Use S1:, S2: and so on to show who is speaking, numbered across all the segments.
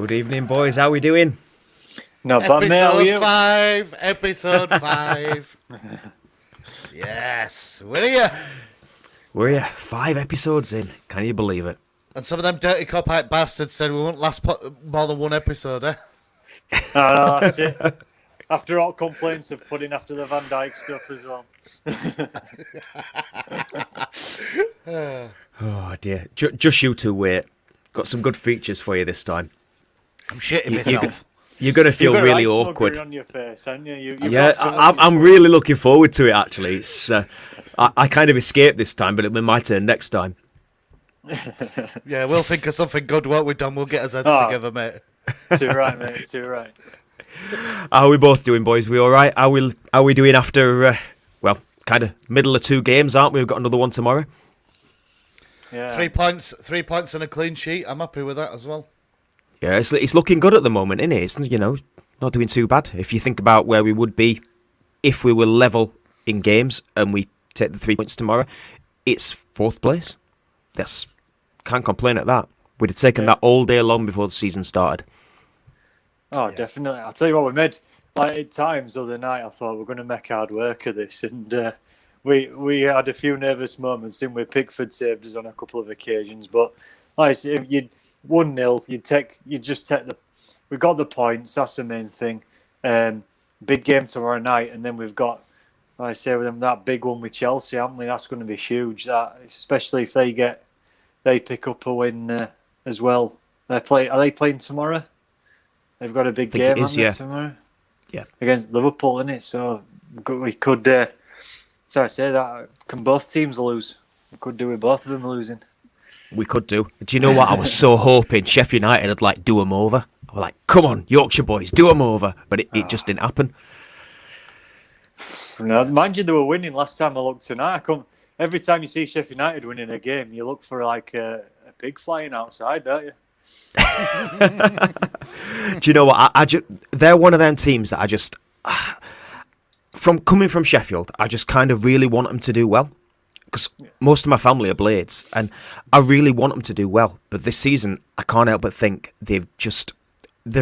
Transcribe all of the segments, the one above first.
S1: Good evening, boys. How we doing?
S2: Not bad, mate.
S3: Episode 5. Yes, we're here.
S1: We're here, 5 episodes in. Can you believe it?
S3: And some of them dirty cop-out bastards said we won't last more than one episode, eh?
S2: No, that's it. After all complaints of putting after the Van Dijk stuff as well.
S1: Oh, dear. Just you two wait. Got some good features for you this time.
S3: I'm shitting myself.
S1: You're going to feel
S2: You've got
S1: really
S2: a nice
S1: awkward.
S2: smugger on your face, haven't you?
S1: Yeah, I'm really looking forward to it, actually. It's I kind of escaped this time, but it'll be my turn next time.
S3: Yeah, we'll think of something good, won't we, Dom? We'll get our heads together, mate.
S2: Too right, mate. Too right.
S1: How are we both doing, boys? We all right? How we doing after, kind of middle of 2 games, aren't we? We've got another one tomorrow.
S2: Yeah.
S3: 3 points and a clean sheet. I'm happy with that as well.
S1: Yeah, it's looking good at the moment, isn't it? It's, not doing too bad. If you think about where we would be if we were level in games and we take the 3 points tomorrow, it's 4th place. Can't complain at that. We'd have taken that all day long before the season started.
S2: Oh, yeah. Definitely. I'll tell you what, we made, at times the other night, I thought we're going to make hard work of this. And we had a few nervous moments, didn't we? Pickford saved us on a couple of occasions. But like I said, you'd 1-0, we got the points, that's the main thing. Big game tomorrow night, and then we've got, like I say, with them, that big one with Chelsea, haven't we? That's going to be huge, that, especially if they pick up a win as well. Are they playing tomorrow? They've got a big game, haven't they, tomorrow? Yeah. Against Liverpool, isn't it? So we could, so I say that, can both teams lose? We could do with both of them losing.
S1: We could do. Do you know what? I was so hoping Sheffield United would do them over. I was like, come on, Yorkshire boys, do them over. But it just didn't happen.
S2: No, mind you, they were winning last time I looked tonight. Every time you see Sheffield United winning a game, you look for a pig flying outside, don't you?
S1: Do you know what? They're one of them teams that coming from Sheffield, I just kind of really want them to do well. Because most of my family are Blades, and I really want them to do well. But this season, I can't help but think they're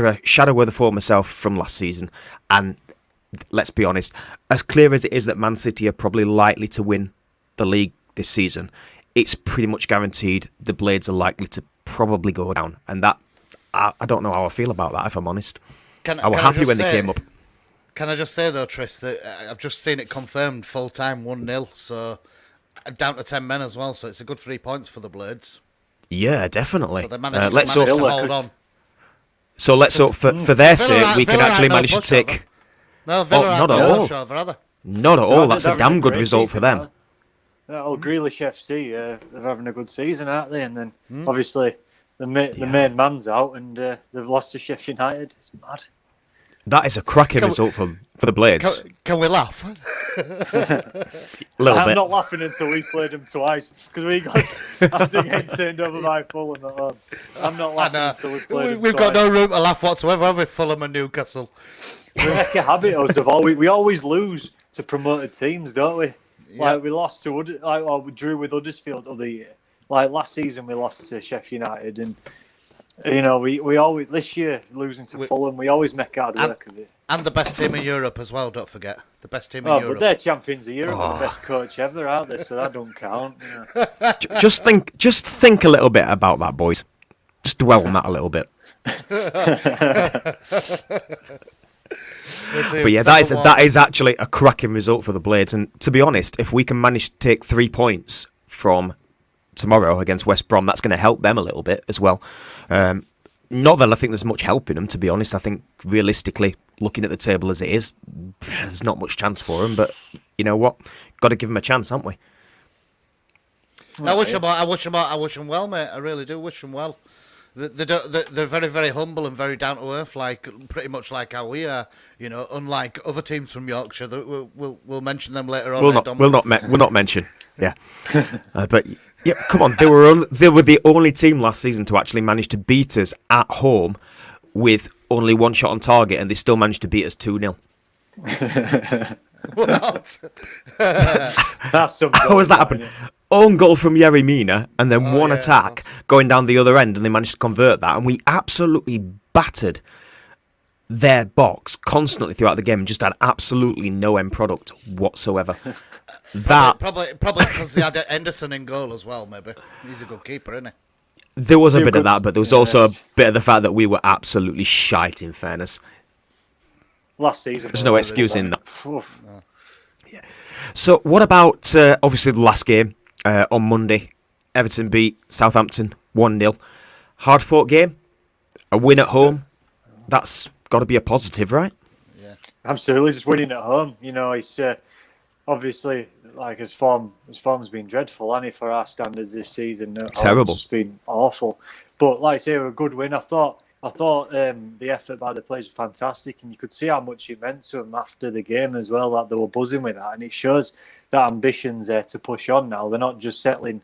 S1: a shadow of the former self from last season. And let's be honest, as clear as it is that Man City are probably likely to win the league this season, it's pretty much guaranteed the Blades are likely to probably go down. And that, I don't know how I feel about that, if I'm honest. I was happy when they came up.
S3: Can I just say, though, Tris, that I've just seen it confirmed full-time 1-0, so down to 10 men as well, so it's a good 3 points for the Blades.
S1: Yeah, definitely.
S3: So they managed to hold on.
S1: So let's hope for their sake we can actually manage to take...
S3: No, Villa
S1: not at all. Not at all. That's a damn good result for them.
S2: Grealish FC, they're having a good season, aren't they? And then obviously the main man's out, and they've lost to Sheffield United. It's mad.
S1: That is a cracking result for the Blades.
S3: Can we laugh?
S2: I'm not laughing until we played them twice, because we got after getting turned over by Fulham at home. I'm not laughing until we played them
S3: We've
S2: twice.
S3: got no room to laugh whatsoever, have we, Fulham and Newcastle?
S2: We make a habit of we always lose to promoted teams, don't we? Yeah. Like we lost to we drew with Huddersfield the other year. Like last season we lost to Sheffield United, and we always this year losing to Fulham. We always make hard work of it.
S3: And the best team in Europe as well. Don't forget the best team in Europe.
S2: But they're champions of Europe, the best coach ever, aren't they? So that don't count.
S1: Just think a little bit about that, boys. Just dwell on that a little bit. But yeah, that is actually a cracking result for the Blades. And to be honest, if we can manage to take 3 points from tomorrow against West Brom, that's going to help them a little bit as well. Not that I think there's much help in them, to be honest. I think realistically, looking at the table as it is, there's not much chance for them. But you know what? Got to give them a chance, haven't we?
S3: I wish them well, mate. I really do wish them well. They're very, very humble and very down to earth, pretty much like how we are. Unlike other teams from Yorkshire, we'll mention them later on.
S1: We'll not mention. Yeah, but yeah, come on. They were the only team last season to actually manage to beat us at home with only 1 shot on target, and they still managed to beat us 2-0.
S3: What?
S2: That's some
S1: how has that happened? Own goal from Yerry Mina, and then one attack going down the other end, and they managed to convert that, and we absolutely battered their box constantly throughout the game and just had absolutely no end product whatsoever.
S3: Probably because they had Henderson in goal as well, maybe. He's a good keeper, isn't he?
S1: There was a bit of that, but there was also a bit of the fact that we were absolutely shite, in fairness.
S2: Last season.
S1: There's no excuse in that. Yeah. So what about, obviously, the last game on Monday? Everton beat Southampton 1-0. Hard-fought game. A win at home. That's got to be a positive, right?
S2: Yeah, absolutely. Just winning at home. You know, it's obviously, like, his form's been dreadful, hasn't it, for our standards this season?
S1: Terrible.
S2: It's been awful. But like I say, a good win. I thought the effort by the players was fantastic, and you could see how much it meant to them after the game as well. That they were buzzing with that, and it shows that ambition's there to push on now. They're not just settling.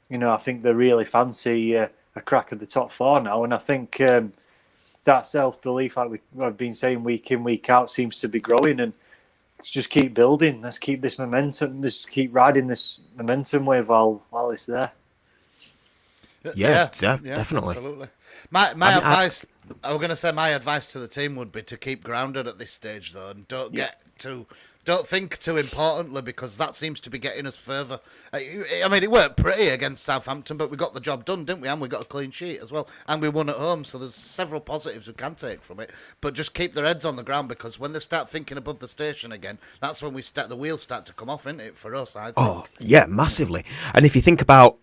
S2: You know, I think they really fancy a crack at the top four now, and I think that self-belief, like we've been saying week in, week out, seems to be growing, and let's just keep building. Let's keep this momentum. Let's keep riding this momentum wave while it's there.
S1: Yeah, definitely.
S3: Absolutely. My advice, I was going to say, my advice to the team would be to keep grounded at this stage, though, and don't think too importantly, because that seems to be getting us further. I mean, it weren't pretty against Southampton, but we got the job done, didn't we? And we got a clean sheet as well, and we won at home. So there's several positives we can take from it. But just keep their heads on the ground, because when they start thinking above the station again, that's when the wheels start to come off, isn't it? For us, I think.
S1: Oh yeah, massively. And if you think about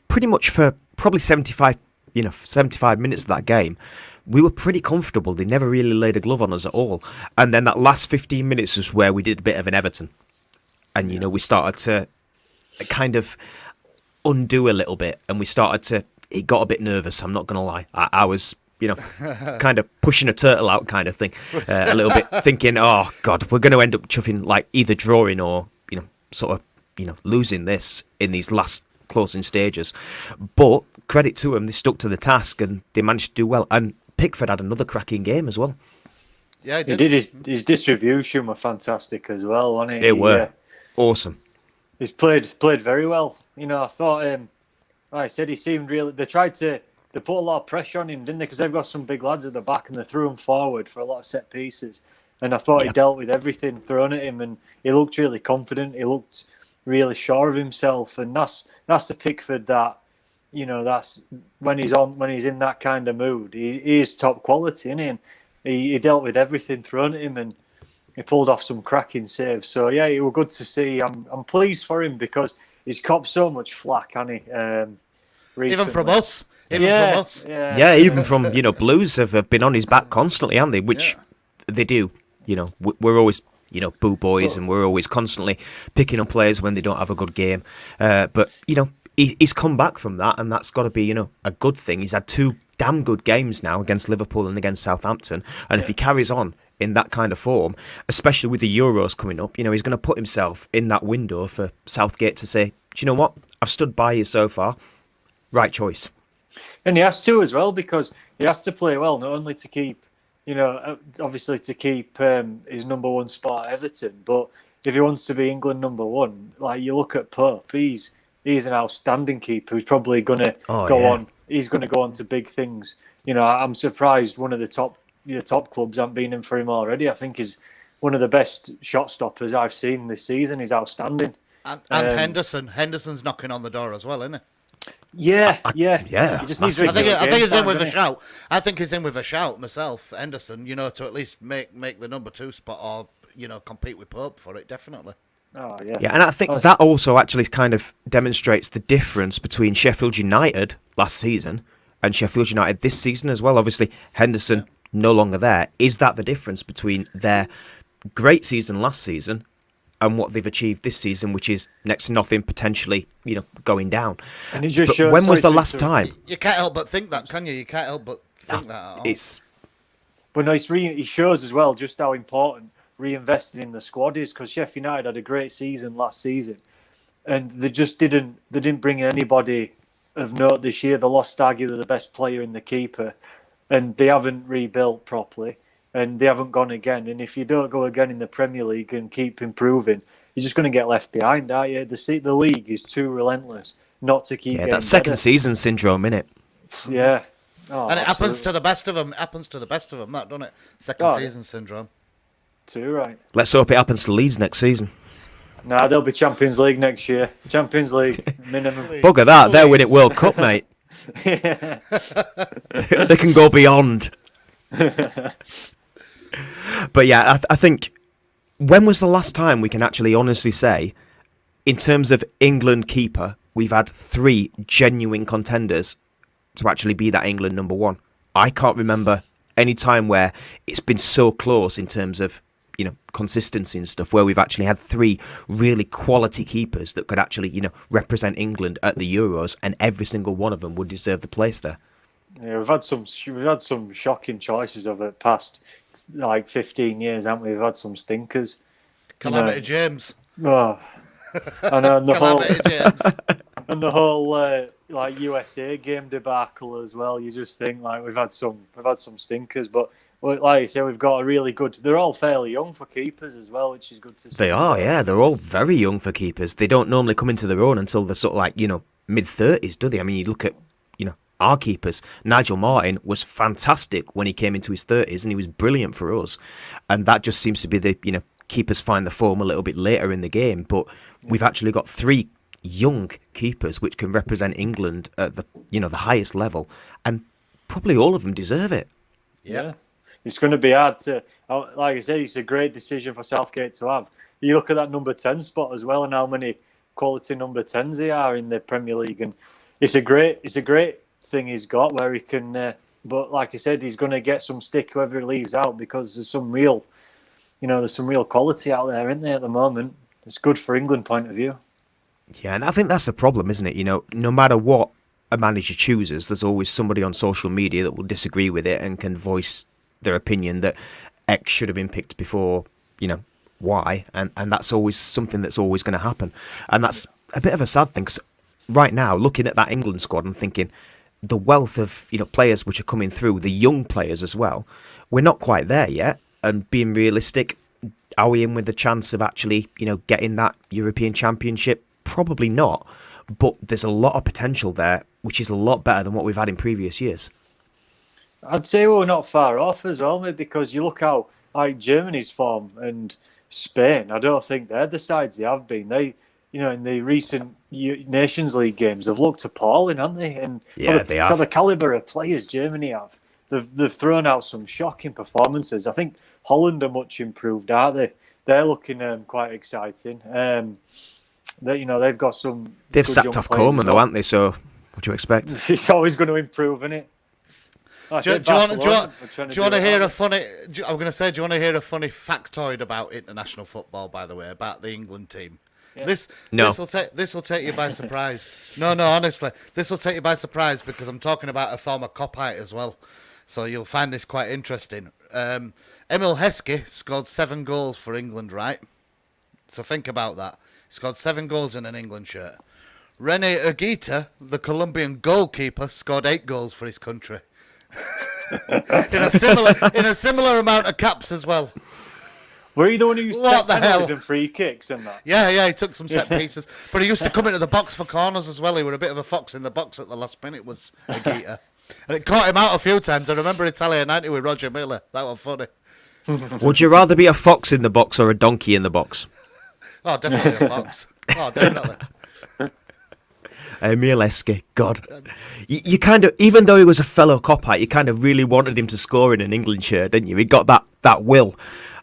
S1: pretty much for probably 75 minutes of that game, we were pretty comfortable. They never really laid a glove on us at all. And then that last 15 minutes was where we did a bit of an Everton. And, we started to kind of undo a little bit. And it got a bit nervous, I'm not going to lie. I was, kind of pushing a turtle out kind of thing. A little bit thinking, oh, God, we're going to end up chuffing, like, either drawing or, losing this in these last closing stages. But credit to them, they stuck to the task and they managed to do well. And Pickford had another cracking game as well.
S3: Yeah,
S2: he did. His distribution were fantastic as well, wasn't it?
S1: It were awesome.
S2: He's played very well. I thought, like I said, he seemed really. They put a lot of pressure on him, didn't they? Because they've got some big lads at the back, and they threw him forward for a lot of set pieces. And I thought he dealt with everything thrown at him, and he looked really confident. He looked really sure of himself, and that's the Pickford that. That's when he's in that kind of mood. He is top quality, isn't he? And he dealt with everything thrown at him, and he pulled off some cracking saves. So yeah, it was good to see. I'm pleased for him because he's copped so much flack, hasn't he?
S3: Even from us.
S1: Yeah, even from Blues have been on his back constantly, haven't they? Which they do. We're always boo boys, and we're always constantly picking on players when they don't have a good game. But he's come back from that, and that's got to be, a good thing. He's had two damn good games now against Liverpool and against Southampton. And if he carries on in that kind of form, especially with the Euros coming up, he's going to put himself in that window for Southgate to say, do you know what? I've stood by you so far. Right choice.
S2: And he has to as well, because he has to play well, not only to keep, obviously to keep his number one spot at Everton, but if he wants to be England number one, like you look at Pope, he's an outstanding keeper who's probably going to go on. He's going to go on to big things. I'm surprised one of the top clubs haven't been in for him already. I think he's one of the best shot stoppers I've seen this season. He's outstanding.
S3: And Henderson's knocking on the door as well, isn't he?
S2: Yeah.
S3: He just needs I think he's in with a shout. I think he's in with a shout myself, Henderson. To at least make the number 2 spot, or compete with Pope for it, definitely.
S2: Oh, yeah.
S1: Yeah, and I think that also actually kind of demonstrates the difference between Sheffield United last season and Sheffield United this season as well. Obviously, Henderson no longer there. Is that the difference between their great season last season and what they've achieved this season, which is next to nothing, potentially, going down?
S2: And it just
S1: but
S2: shows,
S1: when was the last time?
S3: You can't help but think that, can you? You can't help but think that at all.
S2: But no, it shows as well just how important reinvesting in the squad is, because Sheffield United had a great season last season, and they didn't bring in anybody of note this year. They lost arguably the best player in the keeper, and they haven't rebuilt properly, and they haven't gone again. And if you don't go again in the Premier League and keep improving, you're just going to get left behind, aren't you? The league is too relentless not to keep.
S1: Yeah, that second season syndrome, innit?
S2: Yeah. Oh,
S3: And it happens
S2: absolutely.
S3: to the best of them. It happens to the best of them, that, doesn't it? Second
S2: Oh,
S3: season syndrome.
S2: Too right.
S1: Let's hope it happens to Leeds next season.
S2: Nah, they'll be Champions League next year. Champions League minimum.
S1: Bugger that, they're winning
S3: Please.
S1: World Cup, mate.
S2: Yeah.
S1: They can go beyond. But yeah, I think, when was the last time we can actually honestly say, in terms of England keeper, we've had 3 genuine contenders to actually be that England number 1? I can't remember any time where it's been so close in terms of, consistency and stuff, where we've actually had 3 really quality keepers that could actually, represent England at the Euros, and every single one of them would deserve the place there.
S2: Yeah, we've had some shocking choices over the past 15 years, haven't we? We've had some stinkers.
S3: Calamity James.
S2: Oh, and the whole
S3: Calamity James.
S2: and the whole USA game debacle as well. You just think we've had some stinkers, but like you say, we've got a really good. They're all fairly young for keepers as well, which is good to see.
S1: They are, yeah. They're all very young for keepers. They don't normally come into their own until they're sort of mid-30s, do they? I mean, you look at, our keepers. Nigel Martin was fantastic when he came into his 30s, and he was brilliant for us. And that just seems to be the, keepers find the form a little bit later in the game. But we've actually got 3 young keepers which can represent England at the, the highest level. And probably all of them deserve it.
S2: Yeah. It's going to be hard to, like I said, it's a great decision for Southgate to have. You look at that number 10 spot as well, and how many quality number 10s there are in the Premier League, and it's a great thing he's got where he can. But like I said, he's going to get some stick whoever he leaves out, because there's some real quality out there, isn't there, at the moment? It's good for England point of view.
S1: Yeah, and I think that's the problem, isn't it? No matter what a manager chooses, there's always somebody on social media that will disagree with it and can voice their opinion that X should have been picked before, Y, and that's always something that's always going to happen. And that's a bit of a sad thing, because right now, looking at that England squad and thinking the wealth of players which are coming through, the young players as well, we're not quite there yet. And being realistic, are we in with the chance of actually getting that European Championship? Probably not, but there's a lot of potential there, which is a lot better than what we've had in previous years.
S2: I'd say we're not far off as well, mate, because you look how Germany's form and Spain. I don't think they're the sides they have been. They, in the recent Nations League games, they've looked appalling, haven't they? And
S1: Yeah, they have.
S2: For the calibre of players Germany have, they've thrown out some shocking performances. I think Holland are much improved, aren't they? They're looking quite exciting. They've got some.
S1: They've sacked off Coleman though, haven't they? So what do you expect?
S2: It's always going to improve, isn't it?
S3: Do you want to hear a funny? I'm going to say, do you want to hear a funny factoid about international football? By the way, about the England team.
S2: Yeah.
S3: This will take you by surprise. No, honestly, this will take you by surprise, because I'm talking about a former Copite as well. So you'll find this quite interesting. Emil Heskey scored 7 goals for England, right? So think about that. He scored 7 goals in an England shirt. Rene Higuita, the Colombian goalkeeper, scored 8 goals for his country. in a similar amount of caps as well.
S2: Were you the one who used to
S3: What the
S2: take
S3: hell?
S2: penalties and free kicks and that?
S3: Yeah, he took some set pieces. But he used to come into the box for corners as well. He was a bit of a fox in the box at the last minute, was Higuita. And it caught him out a few times. I remember Italia 90 with Roger Miller. That was funny.
S1: Would you rather be a fox in the box or a donkey in the box?
S3: Oh, definitely a fox. Oh, definitely.
S1: Emil Heskey, God. You kind of, even though he was a fellow Copite, you kind of really wanted him to score in an England shirt, didn't you? He got that will.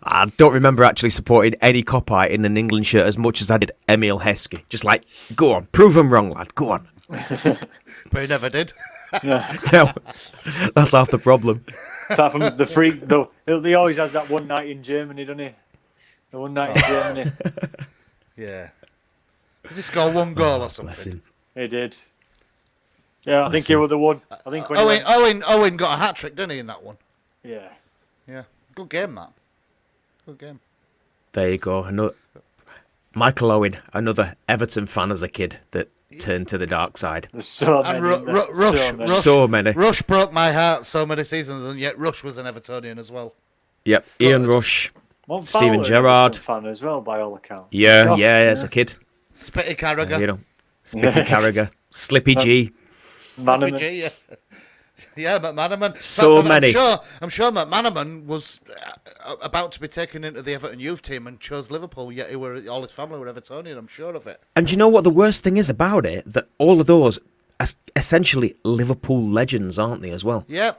S1: I don't remember actually supporting any Copite in an England shirt as much as I did Emil Heskey. Just like, go on, prove him wrong, lad, go on.
S3: But he never did.
S1: No, that's half the problem.
S2: Apart from the free, though, he always has that one night in Germany, doesn't he? The one night in Germany.
S3: Yeah. He just scored 1 goal or
S1: Bless
S3: something.
S1: him.
S2: He did. Yeah, I think he was the one. I think when
S3: Owen got a hat-trick, didn't he, in that one?
S2: Yeah.
S3: Yeah. Good game, that. Good game.
S1: There you go. Michael Owen, another Everton fan as a kid that turned to the dark side.
S2: There's so many.
S3: And
S1: So many.
S3: Rush broke my heart so many seasons, and yet Rush was an Evertonian as well.
S1: Yep, Ian Rush,
S2: One
S1: Steven
S2: Fowler,
S1: Gerrard.
S2: fan as well, by all accounts.
S1: Yeah, as a kid.
S3: Spitty Carragher.
S1: Spitty Carragher, Slippy G.
S2: Manaman.
S3: G, yeah. Yeah, McManaman.
S1: So many.
S3: I'm sure McManaman was about to be taken into the Everton youth team and chose Liverpool, yet all his family were Evertonian, I'm sure of it.
S1: And you know what the worst thing is about it? That all of those are essentially Liverpool legends, aren't they, as well?
S3: Yeah.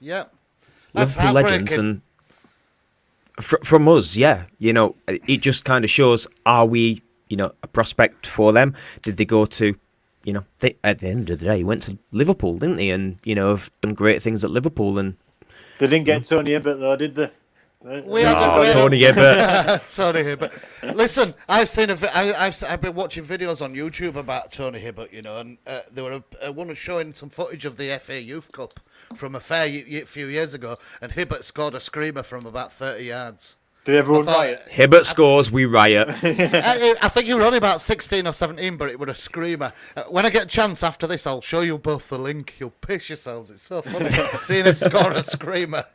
S3: That's
S1: Liverpool legends, and from us, yeah. You know, it just kind of shows, are we, you know, a prospect for them? Did they go to, you know, at the end of the day, went to Liverpool, didn't they? And, you know, have done great things at Liverpool. And
S2: they didn't get Tony Hibbert, though, did they?
S1: Tony Hibbert.
S3: Tony Hibbert. Listen, I've been watching videos on YouTube about Tony Hibbert, you know, and there were one showing some footage of the FA Youth Cup from a few years ago, and Hibbert scored a screamer from about 30 yards.
S2: Did everyone riot?
S1: Hibbert scores, we riot.
S3: I think you were only about 16 or 17, but it was a screamer. When I get a chance after this, I'll show you both the link. You'll piss yourselves. It's so funny seeing him score a screamer.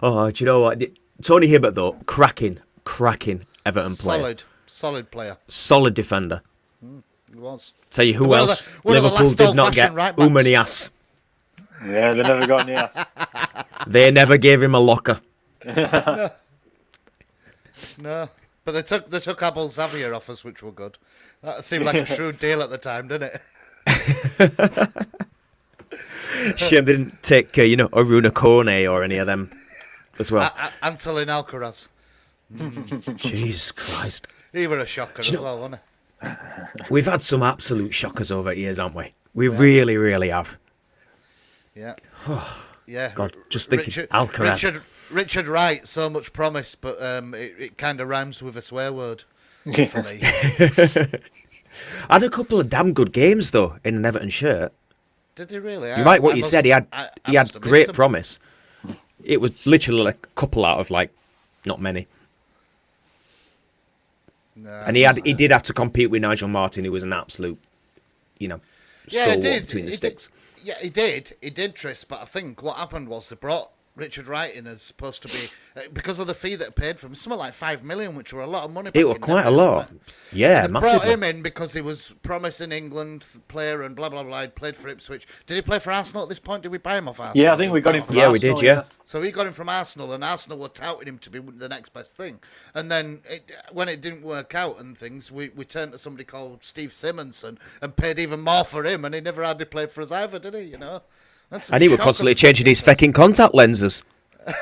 S1: Oh, do you know what? Tony Hibbert, though, cracking Everton player.
S3: Solid player.
S1: Solid defender.
S3: He was.
S1: Tell you who else Liverpool did not get. Umanias.
S2: Yeah, they never got any ass.
S1: They never gave him a locker.
S3: No. But they took Abel Xavier off us, which were good. That seemed like a shrewd deal at the time, didn't it?
S1: Shame they didn't take, you know, Aruna Kone or any of them as well.
S3: Antolin Alcaraz.
S1: Jesus Christ.
S3: He were a shocker as well, wasn't he?
S1: We've had some absolute shockers over the years, haven't we? We really, really have.
S3: Yeah. Yeah.
S1: God, just thinking Alcaraz.
S3: Richard Wright, so much promise, but it kind of rhymes with a swear word for me.
S1: Had a couple of damn good games, though, in an Everton shirt.
S3: Did he really?
S1: You're right, what you said. He had great promise. It was literally like a couple out of, like, not many.
S3: No,
S1: and he did have to compete with Nigel Martin, who was an absolute, you know, stalwart between the sticks.
S3: Yeah, he did, Tris, but I think what happened was they brought Richard Wright in as supposed to be, because of the fee that paid for him, something like 5 million, which were a lot of money.
S1: It was quite a lot. Yeah, massively.
S3: They brought him in because he was promising England player and blah, blah, blah. He'd played for Ipswich. Did he play for Arsenal at this point? Did we buy him off Arsenal?
S2: Yeah, I think we got him from Arsenal.
S1: Yeah, we did, yeah.
S3: So he got him from Arsenal, and Arsenal were touting him to be the next best thing. And then when it didn't work out and things, we turned to somebody called Steve Simonson and paid even more for him, and he never hardly played for us either, did he? You know?
S1: And he was constantly changing his fucking contact lenses.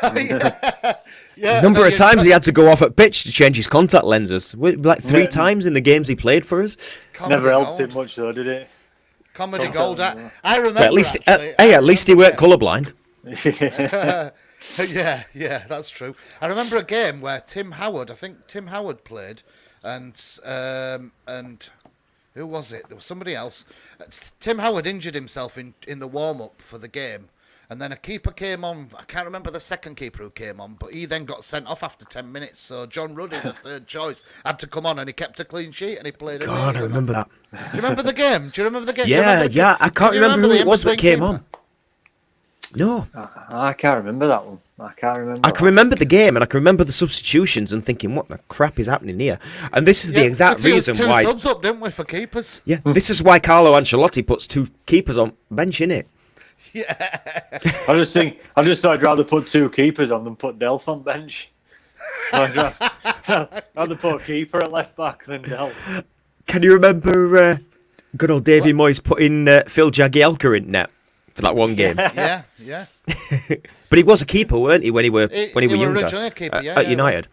S3: Yeah,
S1: a number of times he had to go off at pitch to change his contact lenses. Like 3 times in the games he played for us.
S2: Never helped him much, though, did it?
S3: Comedy gold. I remember.
S1: But at least he weren't colourblind.
S3: Yeah, that's true. I remember a game where Tim Howard played, and who was it? There was somebody else. Tim Howard injured himself in the warm-up for the game. And then a keeper came on. I can't remember the second keeper who came on, but he then got sent off after 10 minutes. So John Ruddy, the third choice, had to come on, and he kept a clean sheet, and he played.
S1: God, I remember that.
S3: Do you remember the game?
S1: Yeah. I can't remember who it was that came on. No.
S2: I can't remember that one. I
S1: can remember the game, and I can remember the substitutions and thinking, what the crap is happening here? And this is the exact reason why...
S3: two subs up, didn't we, for keepers?
S1: Yeah, this is why Carlo Ancelotti puts 2 keepers on bench, innit?
S3: Yeah.
S2: I just thought I'd rather put 2 keepers on than put Delph on bench. I'd rather put a keeper at left back than Delph.
S1: Can you remember good old Davy Moyes putting Phil Jagielka in net for that one game?
S3: Yeah.
S1: But he was a keeper, weren't he, when he were younger
S3: originally a keeper,
S1: at United?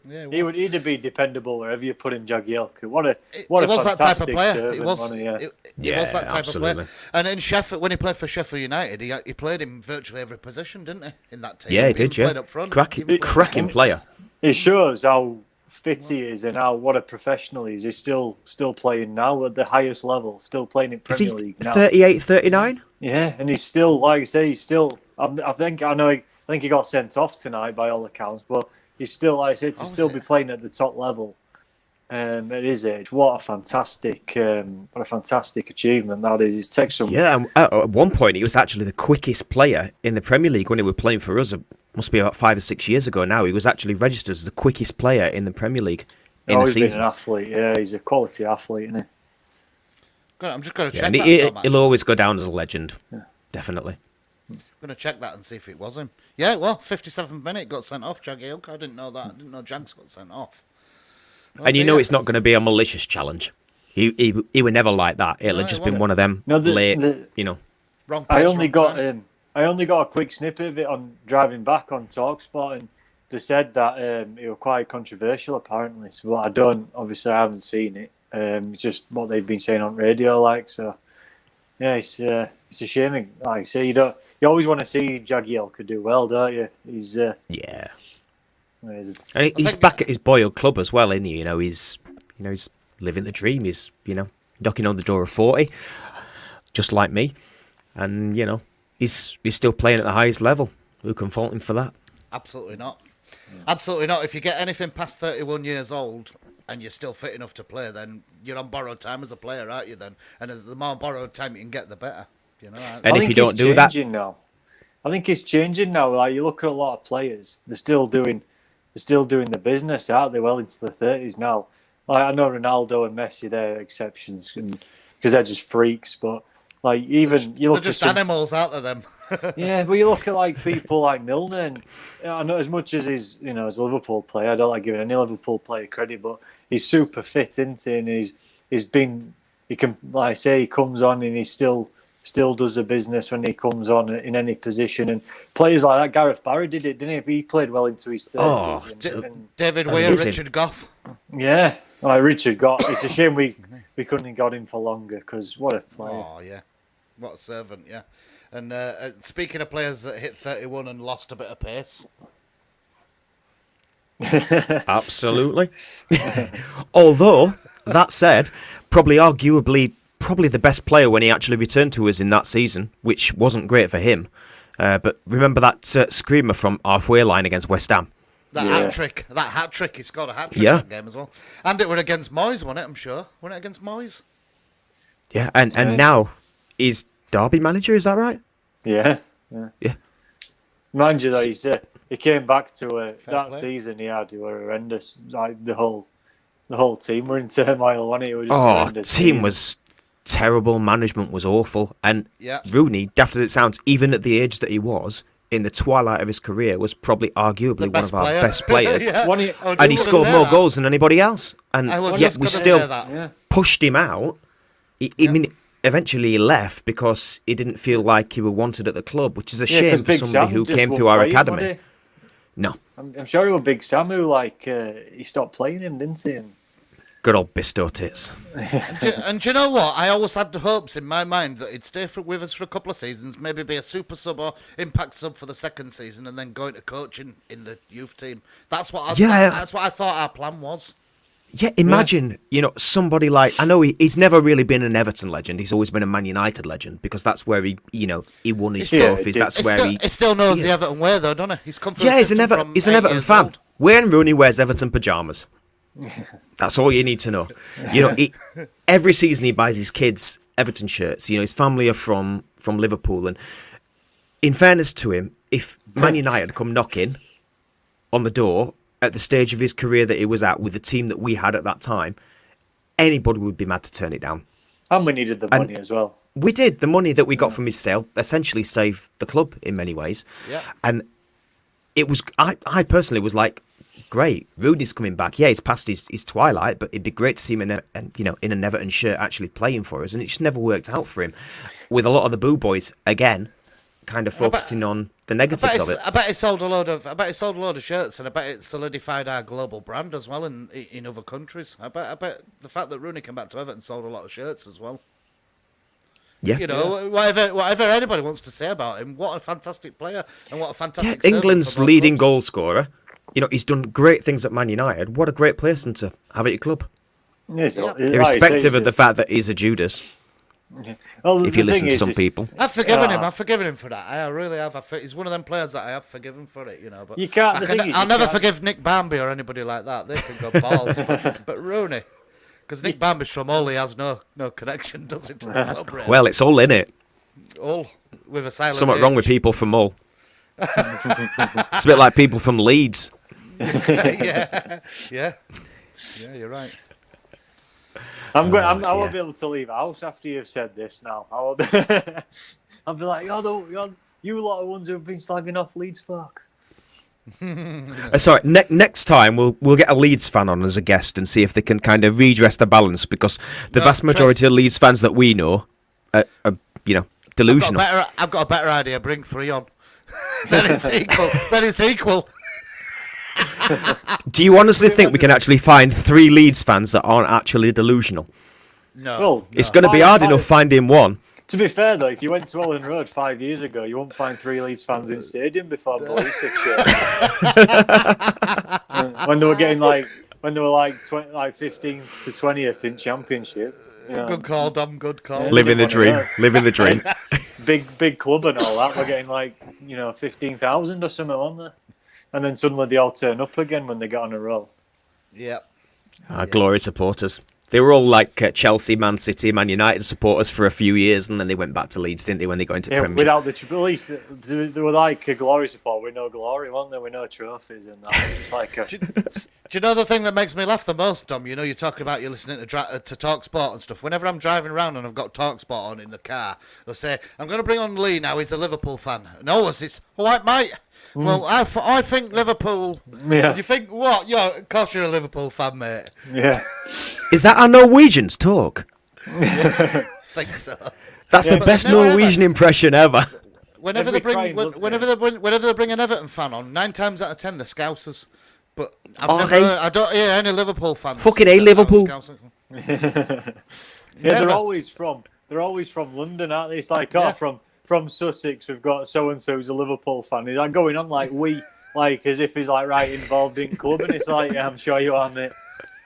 S3: Yeah,
S2: he'd be dependable wherever you put him, Jagielka. What a
S3: that type of player.
S2: Servant,
S3: He was that type
S1: absolutely.
S3: of player. And in Sheffield, when he played for Sheffield United, he played in virtually every position, didn't he? In that team.
S1: Yeah, he did.
S3: Played up front.
S1: Cracking player.
S2: It shows how fit he is and what a professional he is. He's still playing now at the highest level, still playing in Premier League now.
S1: 38, 39?
S2: Yeah, and he's still, like I say, I think he got sent off tonight by all accounts, but he's still, like I said, to be playing at the top level at his age. What a fantastic achievement that is. He's taken some.
S1: Yeah, at one point he was actually the quickest player in the Premier League when he was playing for us. It must be about 5 or 6 years ago now. He was actually registered as the quickest player in the Premier League in a season.
S2: He's been an athlete. Yeah, he's a quality athlete, isn't he?
S3: I'm just going to
S1: Yeah,
S3: check
S1: and
S3: that. Tom,
S1: he'll always go down as a legend. Definitely.
S3: I'm going to check that and see if it was him. Yeah, well, 57th minute got sent off, Eyup. I didn't know that. I didn't know Jags got sent off. Oh,
S1: And you know it's not going to be a malicious challenge. He would never like that. It'll have just been one of them late,
S3: Wrong place,
S2: I only
S3: wrong time.
S2: got a quick snippet of it on driving back on TalkSport, and they said that it was quite controversial apparently. So I haven't seen it. It's just what they've been saying on radio, like so. Yeah, it's a shame. Like I say, you always want to see Jagielka do well, don't you? He's
S1: yeah.
S2: I
S1: He's back at his boyhood club as well, isn't he? He's living the dream. He's knocking on the door of 40, just like me, and he's still playing at the highest level. Who can fault him for that?
S3: Absolutely not. Absolutely not. If you get anything past 31 years old and you're still fit enough to play, then you're on borrowed time as a player, aren't you? Then, and the more borrowed time you can get, the better.
S1: And if you don't do that,
S2: now. I think it's changing now. Like you look at a lot of players, they're still doing the business, aren't they? Well into the 30s now. Like I know Ronaldo and Messi, they're exceptions, because they're just freaks. But like even you look
S3: they're just
S2: at
S3: animals, aren't they? Them.
S2: Yeah, but you look at like people like Milner, and I know as much as he's as a Liverpool player, I don't like giving any Liverpool player credit, but he's super fit, isn't he? And he can, like I say, he comes on and he still does the business when he comes on in any position. And players like that, Gareth Barry did it, didn't he? He played well into his 30s.
S3: David Weir, Richard Goff.
S2: Yeah, like Richard Goff. It's a shame we couldn't have got him for longer, because what a player.
S3: Oh yeah, what a servant, yeah. And speaking of players that hit 31 and lost a bit of pace.
S1: Absolutely. Although, that said, probably the best player when he actually returned to us in that season, which wasn't great for him. But remember that screamer from halfway line against West Ham?
S3: That hat trick, he scored a hat trick in that game as well. And it were against Moyes, wasn't it, I'm sure? Wasn't it against Moyes?
S1: Yeah, and now he's Derby manager, is that right?
S2: Yeah. Mind you, though, he came back to that
S3: play.
S2: Season he had. He were horrendous. Like the whole team were in turmoil, wasn't it? It was just horrendous
S1: team
S2: season.
S1: was terrible. Management was awful, and Rooney, daft as it sounds, even at the age that he was in the twilight of his career, was probably arguably one of our best players. And he scored more goals than anybody else, and yet we still pushed him out. I mean, eventually he left because he didn't feel like he was wanted at the club, which is a shame for somebody who came through our academy. No.
S2: I'm sure it was Big Sam who, he stopped playing him, didn't he? And
S1: good old Bisto tits.
S3: And do you know what? I always had the hopes in my mind that he'd stay with us for a couple of seasons, maybe be a super sub or impact sub for the second season, and then go into coaching in the youth team. That's what I thought our plan was.
S1: Yeah, imagine, somebody like, I know he's never really been an Everton legend. He's always been a Man United legend because that's where he won his trophies. That's where he
S3: still knows the Everton way, though, doesn't he? He's come from
S1: he's an Everton fan.
S3: Old.
S1: Wayne Rooney wears Everton pyjamas. That's all you need to know. Every season he buys his kids Everton shirts. His family are from Liverpool, and in fairness to him, if Man United come knocking on the door at the stage of his career that he was at with the team that we had at that time, anybody would be mad to turn it down.
S2: And we needed the money as well.
S1: We did. The money that we got from his sale essentially saved the club in many ways.
S3: Yeah.
S1: And it was, I personally was like, great, Rooney's coming back. Yeah, he's past his twilight, but it'd be great to see him in an Everton shirt actually playing for us. And it just never worked out for him. With a lot of the boo boys, again, kind of focusing on the negatives of it.
S3: I bet he sold a load of shirts, and I bet it solidified our global brand as well in other countries. I bet the fact that Rooney came back to Everton sold a lot of shirts as well.
S1: Yeah.
S3: Whatever anybody wants to say about him, what a fantastic player and what a fantastic
S1: England's leading goal scorer. He's done great things at Man United. What a great person to have at your club. Irrespective of the fact that he's a Judas.
S2: Yeah. Well,
S1: if you listen to some people,
S3: I've forgiven him. I've forgiven him for that. I really have. He's one of them players that I have forgiven for it. But
S2: you can't.
S3: I'll never forgive Nick Bambi or anybody like that. They can go balls. but Rooney, because Nick Bambi's from Hull, he has no connection, does it? To the club, really.
S1: Well, it's all in it.
S3: All with a silent.
S1: Something wrong with people from Hull. It's a bit like people from Leeds.
S3: Yeah, you're right.
S2: I won't
S1: dear.
S2: be able to leave house after you've said this. Now I'll be like, you lot are ones who've been slagging off Leeds folk.
S1: Sorry, next time we'll get a Leeds fan on as a guest and see if they can kind of redress the balance, because the vast majority of Leeds fans that we know are delusional.
S3: I've got a better idea. Bring 3 on. Then it's equal.
S1: Do you honestly think we can actually find 3 Leeds fans that aren't actually delusional?
S3: No.
S2: Well,
S1: It's going to be hard enough finding one.
S2: To be fair, though, if you went to Elland Road 5 years ago, you won't find 3 Leeds fans in stadium before Boy 6 years. When they were getting like 15th to 20th in Championship.
S3: Good call, Dom. Good call.
S1: Living the dream. Living the dream.
S2: Big club and all that. We're getting 15,000 or something, weren't they? And then suddenly they all turn up again when they get on a roll.
S3: Yep.
S1: Glory supporters. They were all like Chelsea, Man City, Man United supporters for a few years, and then they went back to Leeds, didn't they, when they got into Premiership?
S2: Without the at least they were like a glory support with no glory, weren't they? With no trophies and that. It's like
S3: Do you know the thing that makes me laugh the most, Dom? You know, you talk about you listening to TalkSport and stuff. Whenever I'm driving around and I've got TalkSport on in the car, they'll say, I'm going to bring on Lee now, he's a Liverpool fan. And always it's, all right, mate. Well, I think Liverpool.
S2: Yeah.
S3: And you think, what? Yeah, of course you're a Liverpool fan, mate.
S2: Yeah.
S1: Is that how Norwegians talk?
S3: I think so.
S1: That's the best Norwegian impression ever.
S3: Whenever they bring an Everton fan on, 9 times out of 10 they're Scousers. But I don't hear any Liverpool fans.
S1: Fucking A, Liverpool.
S2: They're always from London, aren't they? It's like, from Sussex, we've got so and so who's a Liverpool fan. He's like going on like as if he's like right involved in club, and it's like, yeah, I'm sure you are, mate.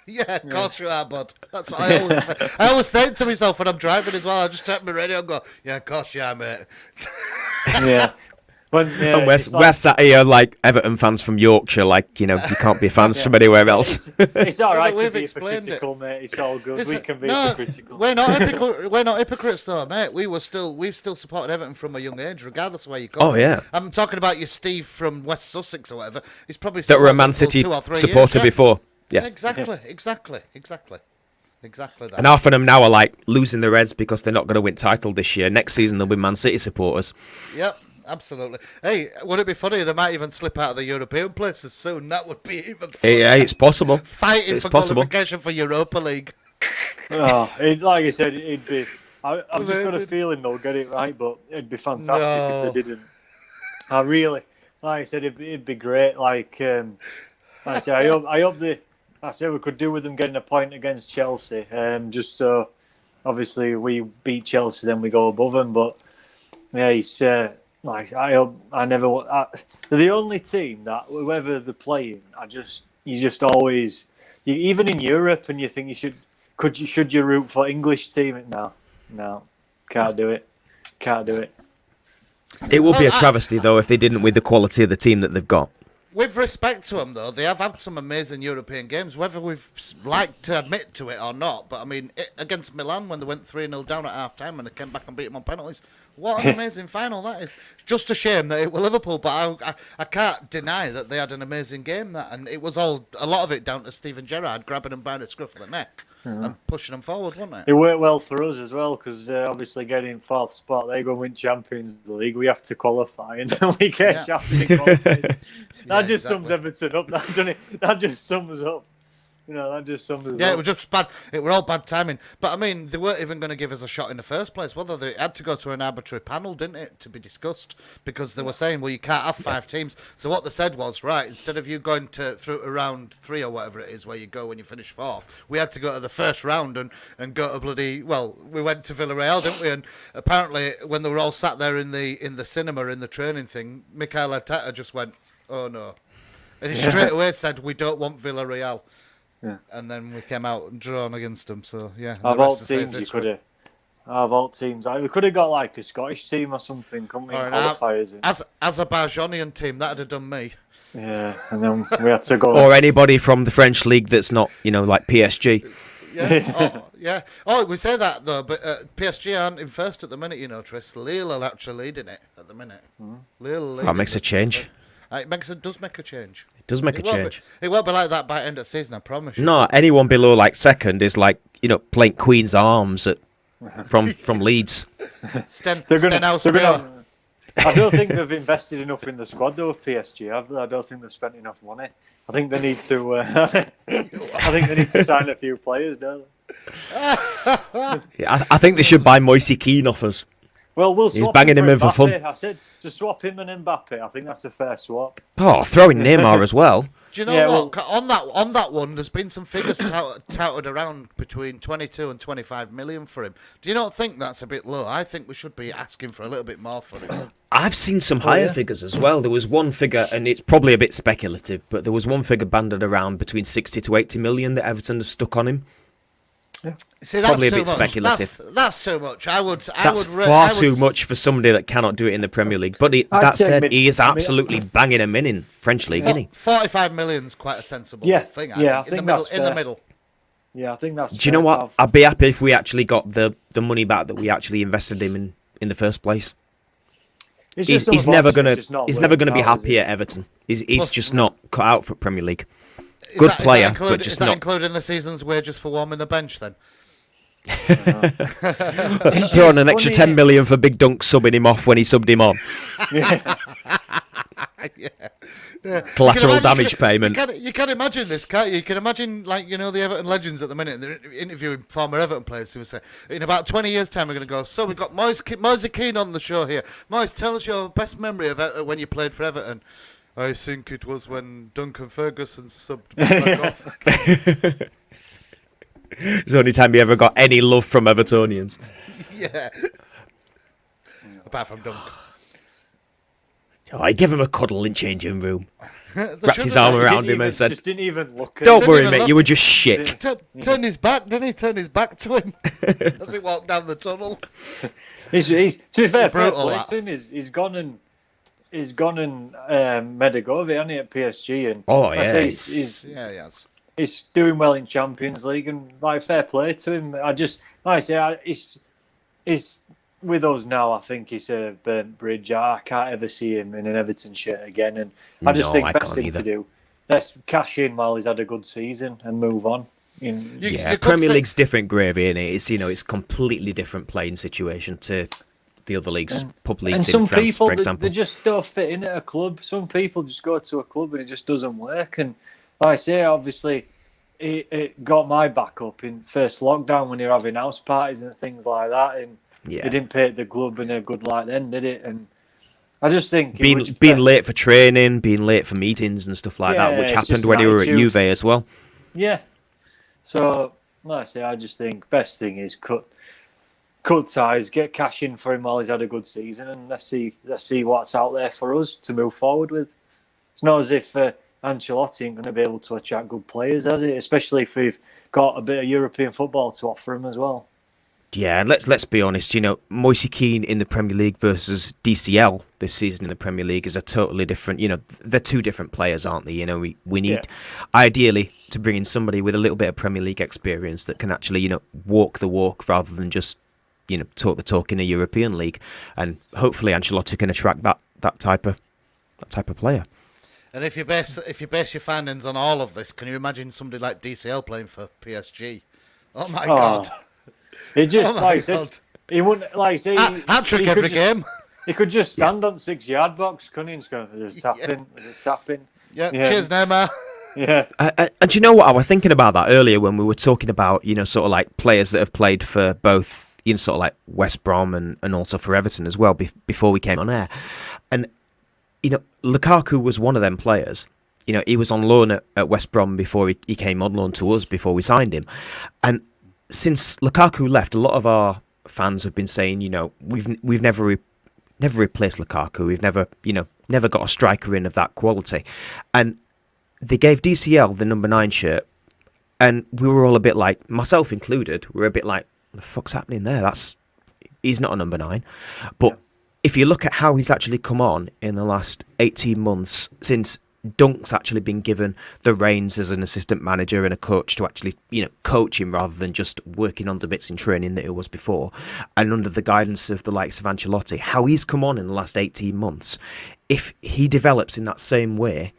S3: Yeah, of course you are, bud. That's what I always say. I always say it to myself when I'm driving as well. I just take my radio and go, yeah, of course you are, mate.
S2: Yeah.
S1: And we're sat here like Everton fans from Yorkshire, you can't be fans from anywhere else.
S2: It's all right to be
S3: explained
S2: hypocritical, mate. It's all good. We can be hypocritical.
S3: We're not hypocrites though, mate. We've still supported Everton from a young age, regardless of where you come from. Yeah. I'm talking about your Steve from West Sussex or whatever. He's probably
S1: that were a Man City supporter before. Yeah.
S3: Exactly that.
S1: And half of them now are like losing the Reds because they're not going to win title this year. Next season they'll be Man City supporters.
S3: Yep. Absolutely. Hey, would it be funny? They might even slip out of the European places soon. That would be even funny.
S1: Yeah, it's possible.
S3: Fighting for qualification for Europa League.
S2: Like I said, it'd be. I've just got a feeling they'll get it right, but it'd be fantastic if they didn't. I really, like I said, it'd be great. Like I said, I hope we could do with them getting a point against Chelsea. Just so, obviously, we beat Chelsea, then we go above them. But yeah, it's. They're the only team that whoever they're playing, you just always, even in Europe, and you think should you root for English team? No, can't do it.
S1: It would be a travesty though if they didn't with the quality of the team that they've got.
S3: With respect to them, though, they have had some amazing European games, whether we've liked to admit to it or not. But, I mean, against Milan, when they went 3-0 down at half-time and they came back and beat them on penalties, what an amazing final that is. Just a shame that it was Liverpool, but I can't deny that they had an amazing game, and it was a lot of it down to Steven Gerrard grabbing them by the scruff of the neck and pushing them forward, wasn't it?
S2: It worked well for us as well, because obviously getting 4th spot, they go win Champions League, we have to qualify, and then we get Champions League. That just sums everything up, doesn't it? That just sums up. That just sums us up.
S3: Yeah, it was just bad. It were all bad timing. But, I mean, they weren't even going to give us a shot in the first place, whether they had to go to an arbitrary panel, didn't it, to be discussed, because they were saying, well, you can't have 5 teams. So what they said was, right, instead of you going through to round 3 or whatever it is where you go when you finish 4th, we had to go to the first round and go to we went to Villarreal, didn't we? And apparently, when they were all sat there in the cinema, in the training thing, Mikel Arteta just went, oh, no. And he straight away said, we don't want Villarreal. Yeah. And then we came out and drawn against them. So yeah.
S2: Of all teams, we could have got like a Scottish team or something, couldn't we?
S3: Azerbaijani team, that'd have done me.
S2: Yeah, and then we had to go.
S1: Or anybody from the French league that's not, like PSG.
S3: Yeah. Oh, we say that though, but PSG aren't in first at the minute. Tris. Lille are actually leading it at the minute.
S1: That makes a change.
S3: It does make a change.
S1: It does make a change.
S3: It won't be like that by the end of the season, I promise you.
S1: No, anyone below like second is like, playing Queen's Arms from Leeds.
S2: I don't think they've invested enough in the squad though of PSG, have they? I don't think they've spent enough money. I think they need to. I think they need to sign a few players, don't they?
S1: Yeah, I think they should buy Moise Kean off us.
S2: Well, we'll
S1: He's
S2: swap
S1: banging him in for
S2: Mbappe.
S1: fun.
S2: I said just swap him and Mbappe. I think that's a fair swap.
S1: Oh, throwing Neymar as well.
S3: Do you know what? On that one, there's been some figures touted around between 22 and 25 million for him. Do you not think that's a bit low? I think we should be asking for a little bit more for him.
S1: I've seen some higher figures as well. There was one figure, and it's probably a bit speculative, but there was one figure banded around between 60 to 80 million that Everton have stuck on him.
S3: Yeah. See, that's
S1: probably a bit
S3: much.
S1: speculative.
S3: That's too much.
S1: That's far too much for somebody that cannot do it in the Premier League. But that said, he is absolutely banging them in French League, isn't he?
S3: 45 million is quite a sensible thing. I think that's in the middle.
S2: Yeah, I think that's.
S1: Do you know what? I'd be happy if we actually got the money back that we actually invested him in the first place. He's never gonna be happy at Everton. He's just not cut out for Premier League. Good player, but just not.
S3: Is that including the season's wages for warming the bench then?
S1: Throwing an extra 10 million for Big Dunk subbing him off when he subbed him on. Yeah. Collateral damage payment.
S3: You can imagine this, can't you? You can imagine, the Everton legends at the minute, and they're interviewing former Everton players who would say, in about 20 years' time, we're going to go, so we've got Moise Kean on the show here. Moise, tell us your best memory of when you played for Everton. I think it was when Duncan Ferguson subbed back off.
S1: It's the only time you ever got any love from Evertonians.
S3: Yeah. Apart from Duncan.
S1: Oh, I gave him a cuddle in changing room. Wrapped his arm around him and said,
S2: just didn't even look.
S1: Don't worry, mate, you were just shit.
S3: Turned his back, didn't he? Turned his back to him as he walked down the tunnel.
S2: To be fair play to him, he's gone and made a go of it, hasn't he, at PSG? And he's doing well in Champions League, and fair play to him. He's with us now. I think he's a burnt bridge. I can't ever see him in an Everton shirt again, and I just think best thing to do. Let's cash in while he's had a good season and move on.
S1: Premier League's different gravy, isn't it? It's completely different playing situation to the other leagues, pub leagues in France, for example.
S2: They just don't fit in at a club. Some people just go to a club and it just doesn't work. And like I say, obviously, it got my back up in first lockdown when you're having house parties and things like that. And it didn't paint the club in a good light then, did it? And I just think
S1: being late for training, being late for meetings and stuff like that, which happened when you were at Juve as well.
S2: Yeah. So, like I say, I just think best thing is cut ties, get cash in for him while he's had a good season, and let's see what's out there for us to move forward with. It's not as if Ancelotti ain't going to be able to attract good players, has it? Especially if we've got a bit of European football to offer him as well.
S1: Yeah, and let's be honest. Moise Kean in the Premier League versus DCL this season in the Premier League is a totally different. They're two different players, aren't they? We need ideally to bring in somebody with a little bit of Premier League experience that can actually walk the walk rather than just talk the talk in a European league, and hopefully Ancelotti can attract that type of player.
S3: And if you base your findings on all of this, can you imagine somebody like DCL playing for PSG? Oh my God!
S2: He just he wouldn't say
S3: hat-trick every game.
S2: He could just stand on the 6-yard box, couldn't he? Just go, there's tapping.
S3: Yeah. Cheers, Neymar.
S2: Yeah.
S1: And you know what? I was thinking about that earlier when we were talking about sort of like players that have played for both. Sort of like West Brom and also for Everton as well before we came on air. And, Lukaku was one of them players. He was on loan at West Brom before he came on loan to us before we signed him. And since Lukaku left, a lot of our fans have been saying, we've never replaced Lukaku. We've never got a striker in of that quality. And they gave DCL the number 9 shirt. And we were all a bit like, myself included, we were a bit like, what the fuck's happening there? He's not a number 9. But if you look at how he's actually come on in the last 18 months since Dunk's actually been given the reins as an assistant manager and a coach to actually, coach him rather than just working on the bits in training that it was before, and under the guidance of the likes of Ancelotti, how he's come on in the last 18 months, if he develops in that same way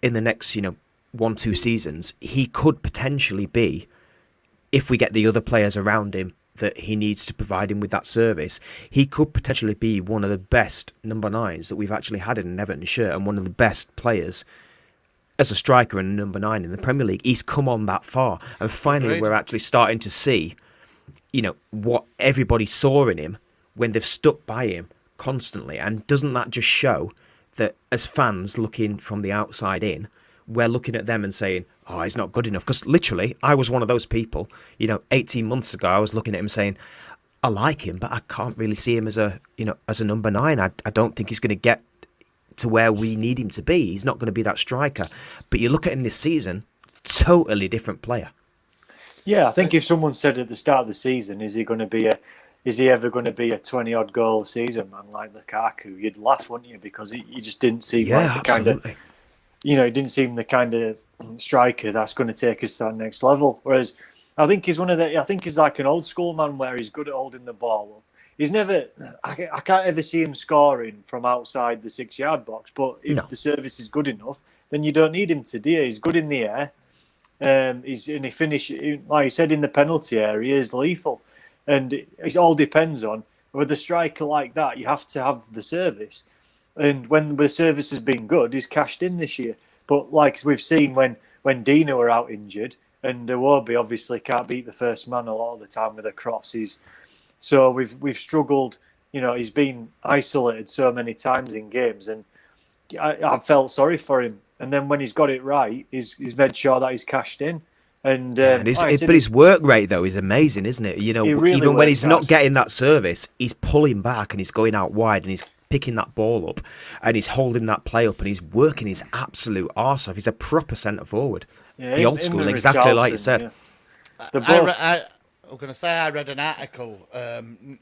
S1: in the next, 1-2 seasons, he could potentially be, if we get the other players around him that he needs to provide him with that service, he could potentially be one of the best number 9s that we've actually had in an Everton shirt, and one of the best players as a striker and a number 9 in the Premier League. He's come on that far, and finally we're actually starting to see, what everybody saw in him when they've stuck by him constantly. And doesn't that just show that as fans looking from the outside in, we're looking at them and saying, oh, he's not good enough? Because literally, I was one of those people, 18 months ago, I was looking at him saying, I like him, but I can't really see him as a number 9. I don't think he's going to get to where we need him to be. He's not going to be that striker. But you look at him this season, totally different player.
S2: Yeah, I think if someone said at the start of the season, is he ever going to be a 20-odd goal a season man like Lukaku, you'd laugh, wouldn't you? Because he just didn't seem like the kind of, he didn't seem the kind of striker that's going to take us to that next level. Whereas I think he's like an old school man where he's good at holding the ball up. He's never, I can't ever see him scoring from outside the 6-yard box, but if the service is good enough, then you don't need him to, do you? He's good in the air. He finished, like you said, in the penalty area, is lethal. And it all depends on, with a striker like that, you have to have the service. And when the service has been good, he's cashed in this year. But like we've seen when Dino were out injured, and Iwobi obviously can't beat the first man a lot of the time with a cross. So we've struggled. He's been isolated so many times in games, and I felt sorry for him. And then when he's got it right, he's made sure that he's cashed in. And but
S1: his work rate though is amazing, isn't it? Really, even when he's not getting that service, he's pulling back and he's going out wide and he's picking that ball up and he's holding that play up and he's working his absolute arse off. He's a proper centre forward, the old school, exactly like you said.
S3: I was going to say I read an article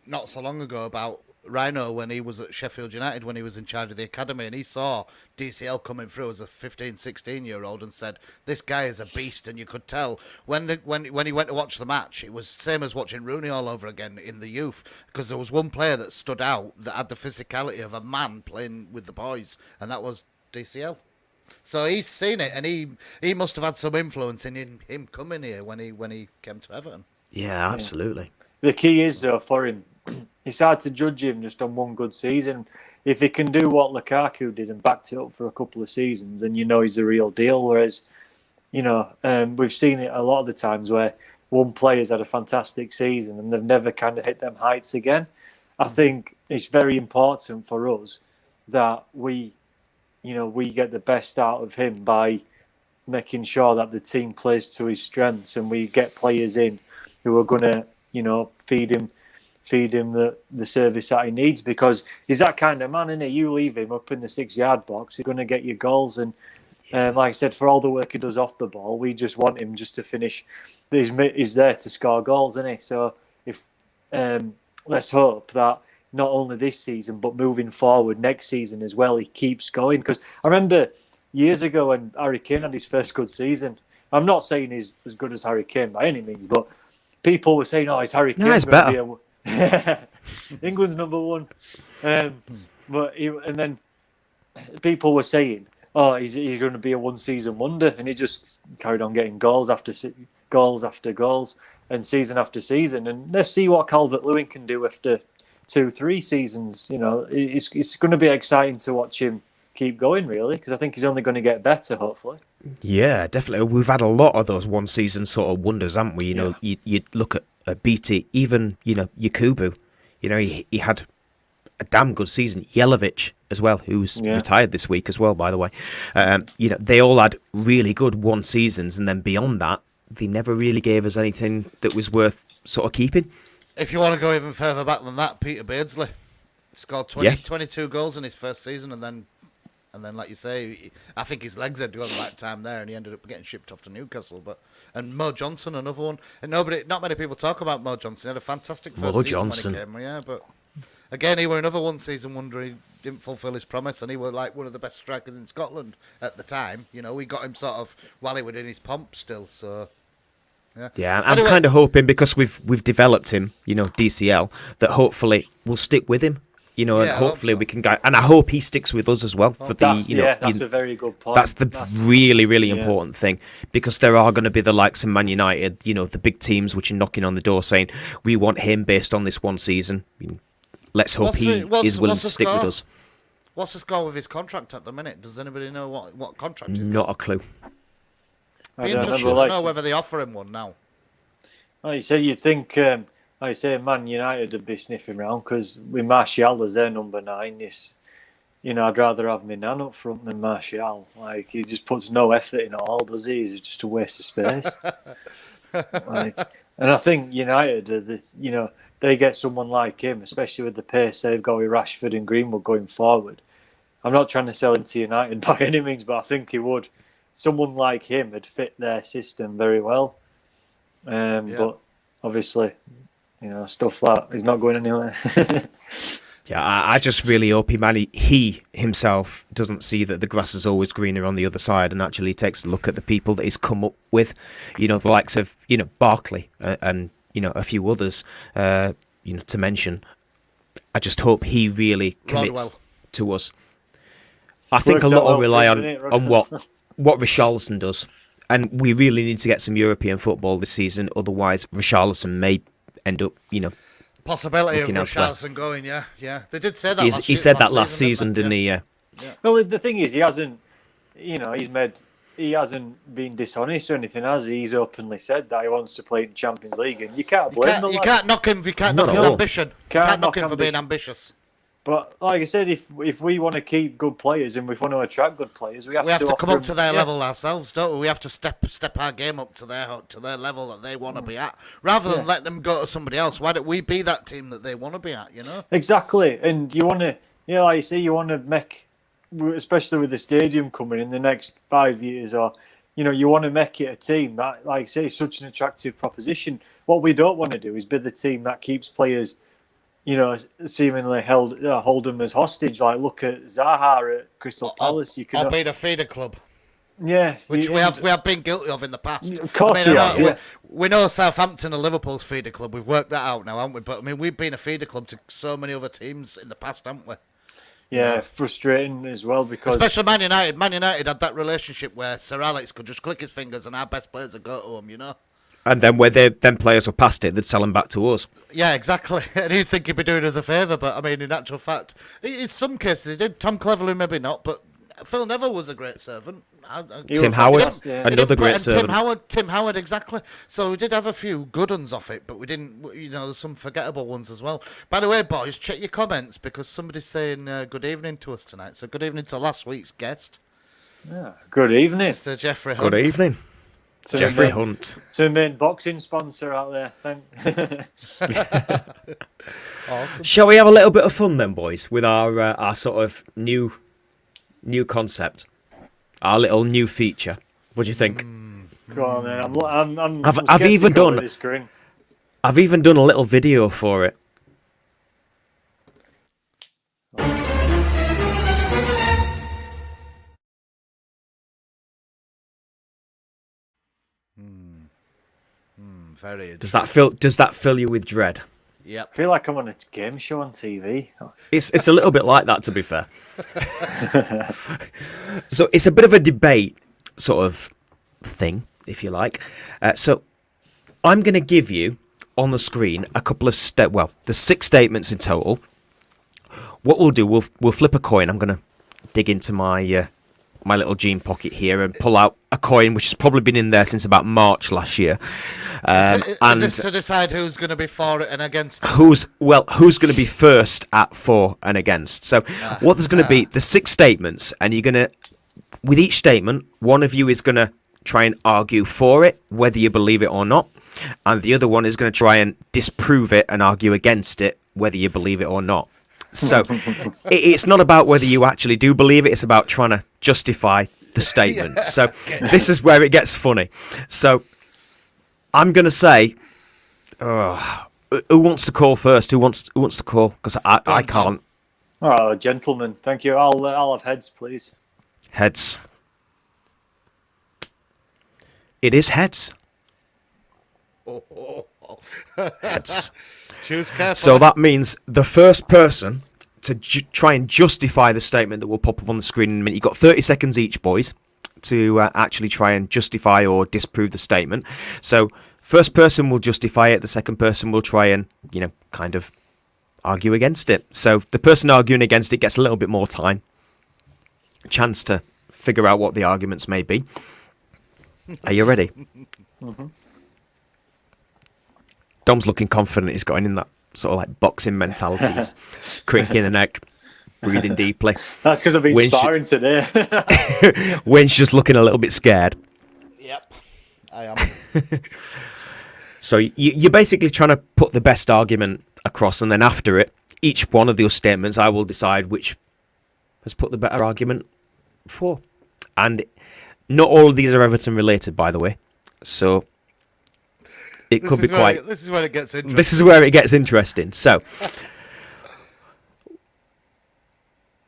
S3: not so long ago about Rhino when he was at Sheffield United, when he was in charge of the academy, and he saw DCL coming through as a 15, 16-year-old and said, this guy is a beast. And you could tell when he went to watch the match, it was same as watching Rooney all over again in the youth, because there was one player that stood out that had the physicality of a man playing with the boys, and that was DCL. So he's seen it, and he must have had some influence in him coming here when he came to Everton.
S1: Yeah, absolutely.
S2: The key is, though, for him, it's hard to judge him just on one good season. If he can do what Lukaku did and backed it up for a couple of seasons, then he's the real deal. Whereas, we've seen it a lot of the times where one player's had a fantastic season and they've never kind of hit them heights again. I think it's very important for us that we get the best out of him by making sure that the team plays to his strengths and we get players in who are going to, feed him the service that he needs, because he's that kind of man, isn't he? You leave him up in the 6-yard box, he's going to get you goals. And like I said, for all the work he does off the ball, we just want him just to finish. He's there to score goals, isn't he? So if let's hope that not only this season, but moving forward next season as well, he keeps going. Because I remember years ago when Harry Kane had his first good season, I'm not saying he's as good as Harry Kane by any means, but people were saying, "Oh, it's Harry Kane."
S1: No, it's better.
S2: England's number 1, and then people were saying, "Oh, he's going to be a one-season wonder," and he just carried on getting goals after goals after goals, and season after season. And let's see what Calvert-Lewin can do after 2-3 seasons. It's going to be exciting to watch him keep going, really, because I think he's only going to get better, hopefully.
S1: Yeah, definitely. We've had a lot of those one-season sort of wonders, haven't we? You look at BT, even, Yakubu. He had a damn good season. Jelavic as well, who's retired this week as well, by the way. They all had really good one seasons, and then beyond that, they never really gave us anything that was worth sort of keeping.
S3: If you want to go even further back than that, Peter Beardsley scored 22 goals in his first season, and then, like you say, I think his legs had gone that time there, and he ended up getting shipped off to Newcastle. And Mo Johnson, another one. And not many people talk about Mo Johnson. He had a fantastic first season when he came. Yeah, but again, he were another one-season wonder. He didn't fulfil his promise, and he was like one of the best strikers in Scotland at the time. We got him sort of while he was in his pomp still. So.
S1: Yeah, I'm kind of hoping, because we've developed him, DCL, that hopefully we'll stick with him. You know, and
S3: Yeah, I hope
S1: hopefully
S3: so.
S1: we can guide. And I hope he sticks with us as well for the,
S2: That's,
S1: you know,
S2: that's a very good point.
S1: that's the really, really
S2: yeah.
S1: important thing, because there are going to be the likes of Man United, you know, the big teams which are knocking on the door saying, we want him based on this one season. Let's hope
S3: What's
S1: he
S3: the-
S1: is willing
S3: what's
S1: to
S3: the
S1: stick with
S3: score?
S1: us.
S3: What's the score with his contract at the minute? Does anybody know what contract he's got?
S1: Not a clue.
S2: I
S3: Be
S2: don't
S3: interesting
S2: remember,
S3: to know whether they offer him one now.
S2: Like you say, you'd think, like you say, Man United would be sniffing around because with Martial as their number 9, you know, I'd rather have Minan up front than Martial. Like, he just puts no effort in at all, does he? He's just a waste of space. And I think United, you know, they get someone like him, especially with the pace they've got with Rashford and Greenwood going forward. I'm not trying to sell him to United by any means, but I think he would. Someone like him would fit their system very well. But obviously, you know, stuff like is not going anywhere.
S1: Yeah, I just really hope he himself doesn't see that the grass is always greener on the other side, and actually takes a look at the people that he's come up with, you know, the likes of, you know, Barkley and you know, a few others, you know, to mention. I just hope he really commits to us. I think a lot will rely on what Richarlison does, and we really need to get some European football this season. Otherwise, Richarlison may end up, you know,
S3: Possibility of
S1: looking elsewhere.
S3: Richarlison going, yeah. They did say that
S1: He said that last season, didn't he? Yeah.
S2: Well, the thing is, he hasn't, you know, he hasn't been dishonest or anything, has he? He's openly said that he wants to play in Champions League, and you can't blame him.
S3: You can't knock him. You can't
S1: Not
S3: knock
S1: at
S3: his
S1: all.
S3: ambition.
S2: Can't
S3: Can't knock
S2: knock
S3: him for being
S2: ambition.
S3: ambitious.
S2: But like I said, if we want to keep good players and we want to attract good players, we have
S3: We have to
S2: offer
S3: come up
S2: them-
S3: to their
S2: yeah.
S3: level ourselves, don't we? We have to step our game up to their level that they want to be at, rather than let them go to somebody else. Why don't we be that team that they want to be at? You know.
S2: Exactly, and you want to, you know, like you say, you want to make, especially with the stadium coming in the next 5 years, or you know, you want to make it a team that, like I say, is such an attractive proposition. What we don't want to do is be the team that keeps players, you know, seemingly hold them as hostage. Like look at Zaha at Crystal Palace. You
S3: Or
S2: could,
S3: being a feeder club,
S2: which
S3: we have been guilty of in the past.
S2: Of course,
S3: I
S2: we
S3: know,
S2: have. Yeah.
S3: we know Southampton are Liverpool's feeder club. We've worked that out now, haven't we? But I mean, we've been a feeder club to so many other teams in the past, haven't we?
S2: Yeah, frustrating as well because
S3: Especially Man United. Man United had that relationship where Sir Alex could just click his fingers and our best players would go to him, you know?
S1: And then when them players were past it, they'd sell them back to us.
S3: Yeah, exactly. And he'd think he'd be doing us a favour, but I mean, in actual fact, in some cases he did. Tom Cleverley maybe not, but Phil Neville was a great servant.
S1: Tim Howard, another great servant.
S3: Tim Howard, exactly. So we did have a few good ones off it, but we didn't, you know, there's some forgettable ones as well. By the way, boys, check your comments because somebody's saying good evening to us tonight. So good evening to last week's guest,
S2: good evening.
S3: Mr. Jeffrey Hunt.
S1: Good evening, Jeffrey Hunt.
S2: To the main boxing sponsor out there.
S3: Awesome.
S1: Shall we have a little bit of fun then, boys, with our sort of new concept, our little new feature? What do you think?
S2: Go on, man. I'm
S1: I've even
S2: skeptical
S1: done-
S2: with this screen.
S1: I've even done a little video for it.
S3: Very.
S1: Does that fill you with dread?
S3: Yep.
S2: I feel like I'm on a game show on TV.
S1: It's a little bit like that, to be fair. So it's a bit of a debate sort of thing, if you like. So I'm going to give you on the screen a couple of there's 6 statements in total. What we'll do, we'll flip a coin. I'm going to dig into my my little jean pocket here and pull out a coin which has probably been in there since about March last year.
S3: Is this to decide who's going to be for it and against it?
S1: Who's going to be first at for and against? So what there's going to be the 6 statements, and you're going to, with each statement, one of you is going to try and argue for it, whether you believe it or not, and the other one is going to try and disprove it and argue against it, whether you believe it or not. So it's not about whether you actually do believe it, it's about trying to justify the statement. So this is where it gets funny. So I'm going to say, who wants to call first? Who wants to call? Because I can't.
S2: Oh, gentlemen, thank you. I'll have heads, please.
S1: Heads. It is heads. Heads.
S3: Choose carefully.
S1: So that means the first person to try and justify the statement that will pop up on the screen in a minute. You've got 30 seconds each, boys, to actually try and justify or disprove the statement. So first person will justify it, the second person will try and, kind of argue against it. So the person arguing against it gets a little bit more time, chance to figure out what the arguments may be. Are you ready?
S2: Mm-hmm.
S1: Dom's looking confident. He's got in that sort of like boxing mentality. He's crinking the neck, breathing deeply.
S2: That's because I've been sparring today.
S1: Wayne's just looking a little bit scared.
S3: Yep, I am.
S1: So you're basically trying to put the best argument across, and then after it, each one of those statements, I will decide which has put the better argument for. And not all of these are Everton related, by the way. So it could be quite...
S3: This is where it gets interesting.
S1: This is where it gets interesting. So,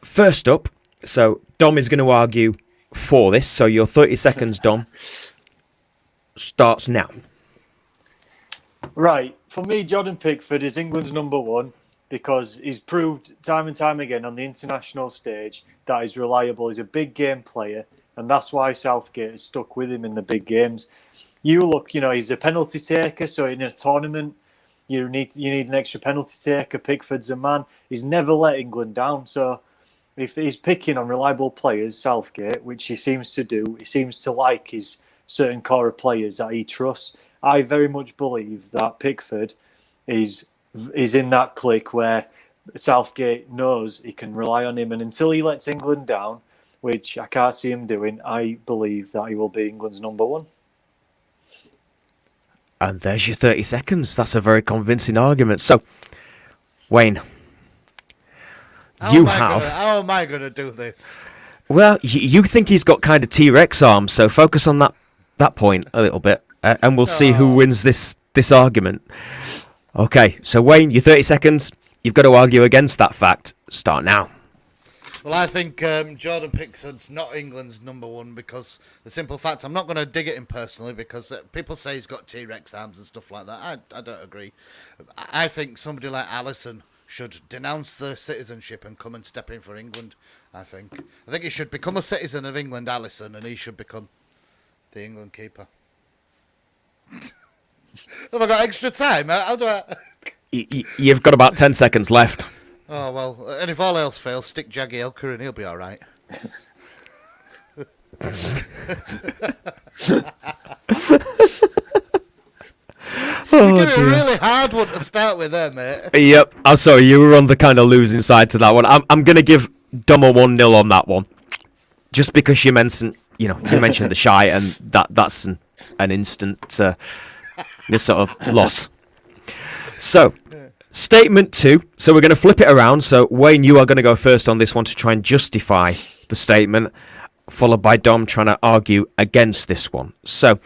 S1: first up, so Dom is going to argue for this. So your 30 seconds, Dom, starts now.
S2: Right. For me, Jordan Pickford is England's number one because he's proved time and time again on the international stage that he's reliable. He's a big game player, and that's why Southgate has stuck with him in the big games. You look, he's a penalty taker, so in a tournament, you need an extra penalty taker. Pickford's a man. He's never let England down. So if he's picking on reliable players, Southgate, which he seems to do, he seems to like his certain core of players that he trusts. I very much believe that Pickford is in that clique where Southgate knows he can rely on him, and until he lets England down, which I can't see him doing, I believe that he will be England's number one.
S1: And there's your 30 seconds. That's a very convincing argument. So, Wayne,
S3: how am I going to do this?
S1: Well, you think he's got kind of T-Rex arms, so focus on that point a little bit, and we'll see who wins this argument. Okay, so Wayne, your 30 seconds. You've got to argue against that fact. Start now.
S3: Well, I think Jordan Pickford's not England's number one because the simple fact, I'm not going to dig at him personally because people say he's got T-Rex arms and stuff like that. I don't agree. I think somebody like Alisson should denounce the citizenship and come and step in for England, I think he should become a citizen of England, Alisson, and he should become the England keeper. Have I got extra time? How do I...
S1: You've got about 10 seconds left.
S3: Oh, well, and if all else fails, stick Jagielka and he'll be all right. You gave a really hard one to start with there, mate.
S1: Yep. I'm sorry, you were on the kind of losing side to that one. I'm going to give Dom a 1-0 on that one. Just because you mentioned the shy, and that's an instant sort of loss. So, statement 2. So we're going to flip it around. So Wayne, you are going to go first on this one to try and justify the statement, followed by Dom trying to argue against this one. So,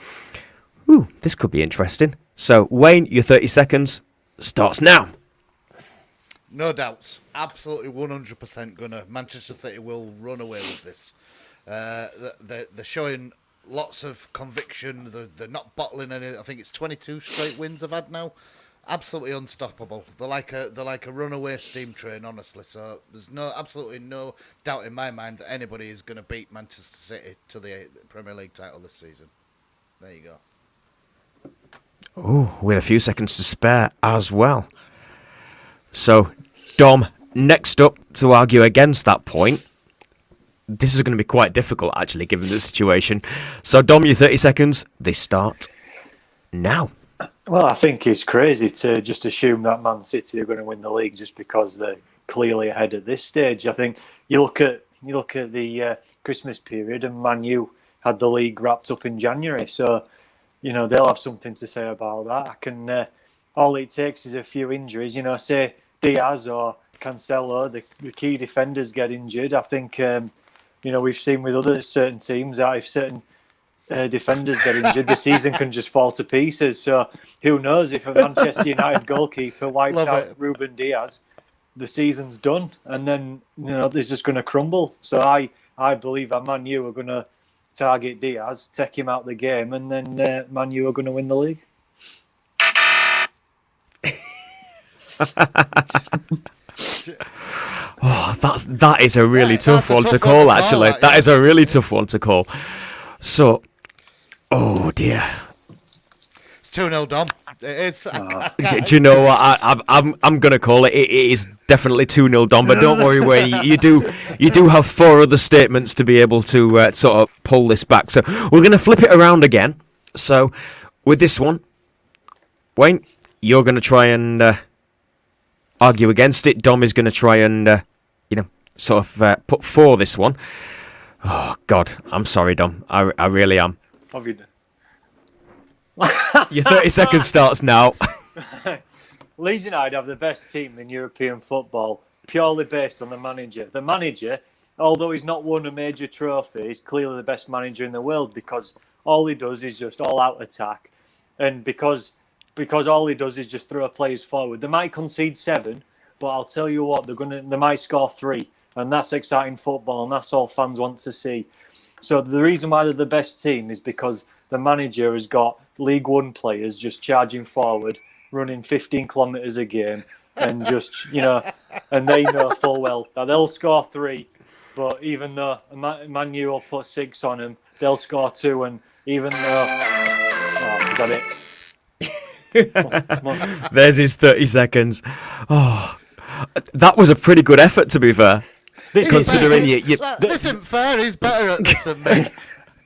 S1: this could be interesting. So Wayne, your 30 seconds starts now.
S3: No doubts. Absolutely 100% gonna. Manchester City will run away with this. They're showing lots of conviction. They're not bottling any. I think it's 22 straight wins they've had now. Absolutely unstoppable. They're like a runaway steam train, honestly. So there's absolutely no doubt in my mind that anybody is going to beat Manchester City to the Premier League title this season. There you go.
S1: Oh, with a few seconds to spare as well. So, Dom, next up to argue against that point. This is going to be quite difficult, actually, given the situation. So, Dom, your 30 seconds, they start now.
S2: Well, I think it's crazy to just assume that Man City are going to win the league just because they're clearly ahead at this stage. I think you look at the Christmas period, and Man U had the league wrapped up in January. So, they'll have something to say about that. I can. All it takes is a few injuries. Say Diaz or Cancelo, the key defenders get injured. I think we've seen with other certain teams that if certain defenders get injured, the season can just fall to pieces. So who knows if a Manchester United goalkeeper wipes out Ruben Diaz, the season's done, and then this is just going to crumble. So I believe that Man U are going to target Diaz, take him out the game, and then Man U are going to win the league.
S1: That is a really tough one to call, actually. That is a really tough one to call. So, oh dear.
S3: It's 2-0 Dom. It's,
S1: do you know what? I'm gonna call it. It is definitely 2-0 Dom. But don't worry, Wayne. You do have 4 other statements to be able to sort of pull this back. So we're gonna flip it around again. So with this one, Wayne, you're gonna try and argue against it. Dom is gonna try and sort of put for this one. Oh God, I'm sorry, Dom. I really am.
S2: Have you done?
S1: Your 30 seconds starts now.
S2: Leeds United have the best team in European football, purely based on the manager. The manager, although he's not won a major trophy, is clearly the best manager in the world because all he does is just all-out attack. And because all he does is just throw players forward. They might concede 7, but I'll tell you what, they might score 3. And that's exciting football, and that's all fans want to see. So the reason why they're the best team is because the manager has got League One players just charging forward, running 15 kilometres a game, and just, and they know full well that they'll score 3. But even though Man U will put 6 on them, they'll score 2. And even though... Oh, got it.
S1: There's his 30 seconds. Oh, that was a pretty good effort, to be fair. Considering
S3: this isn't fair, he's better at this than me.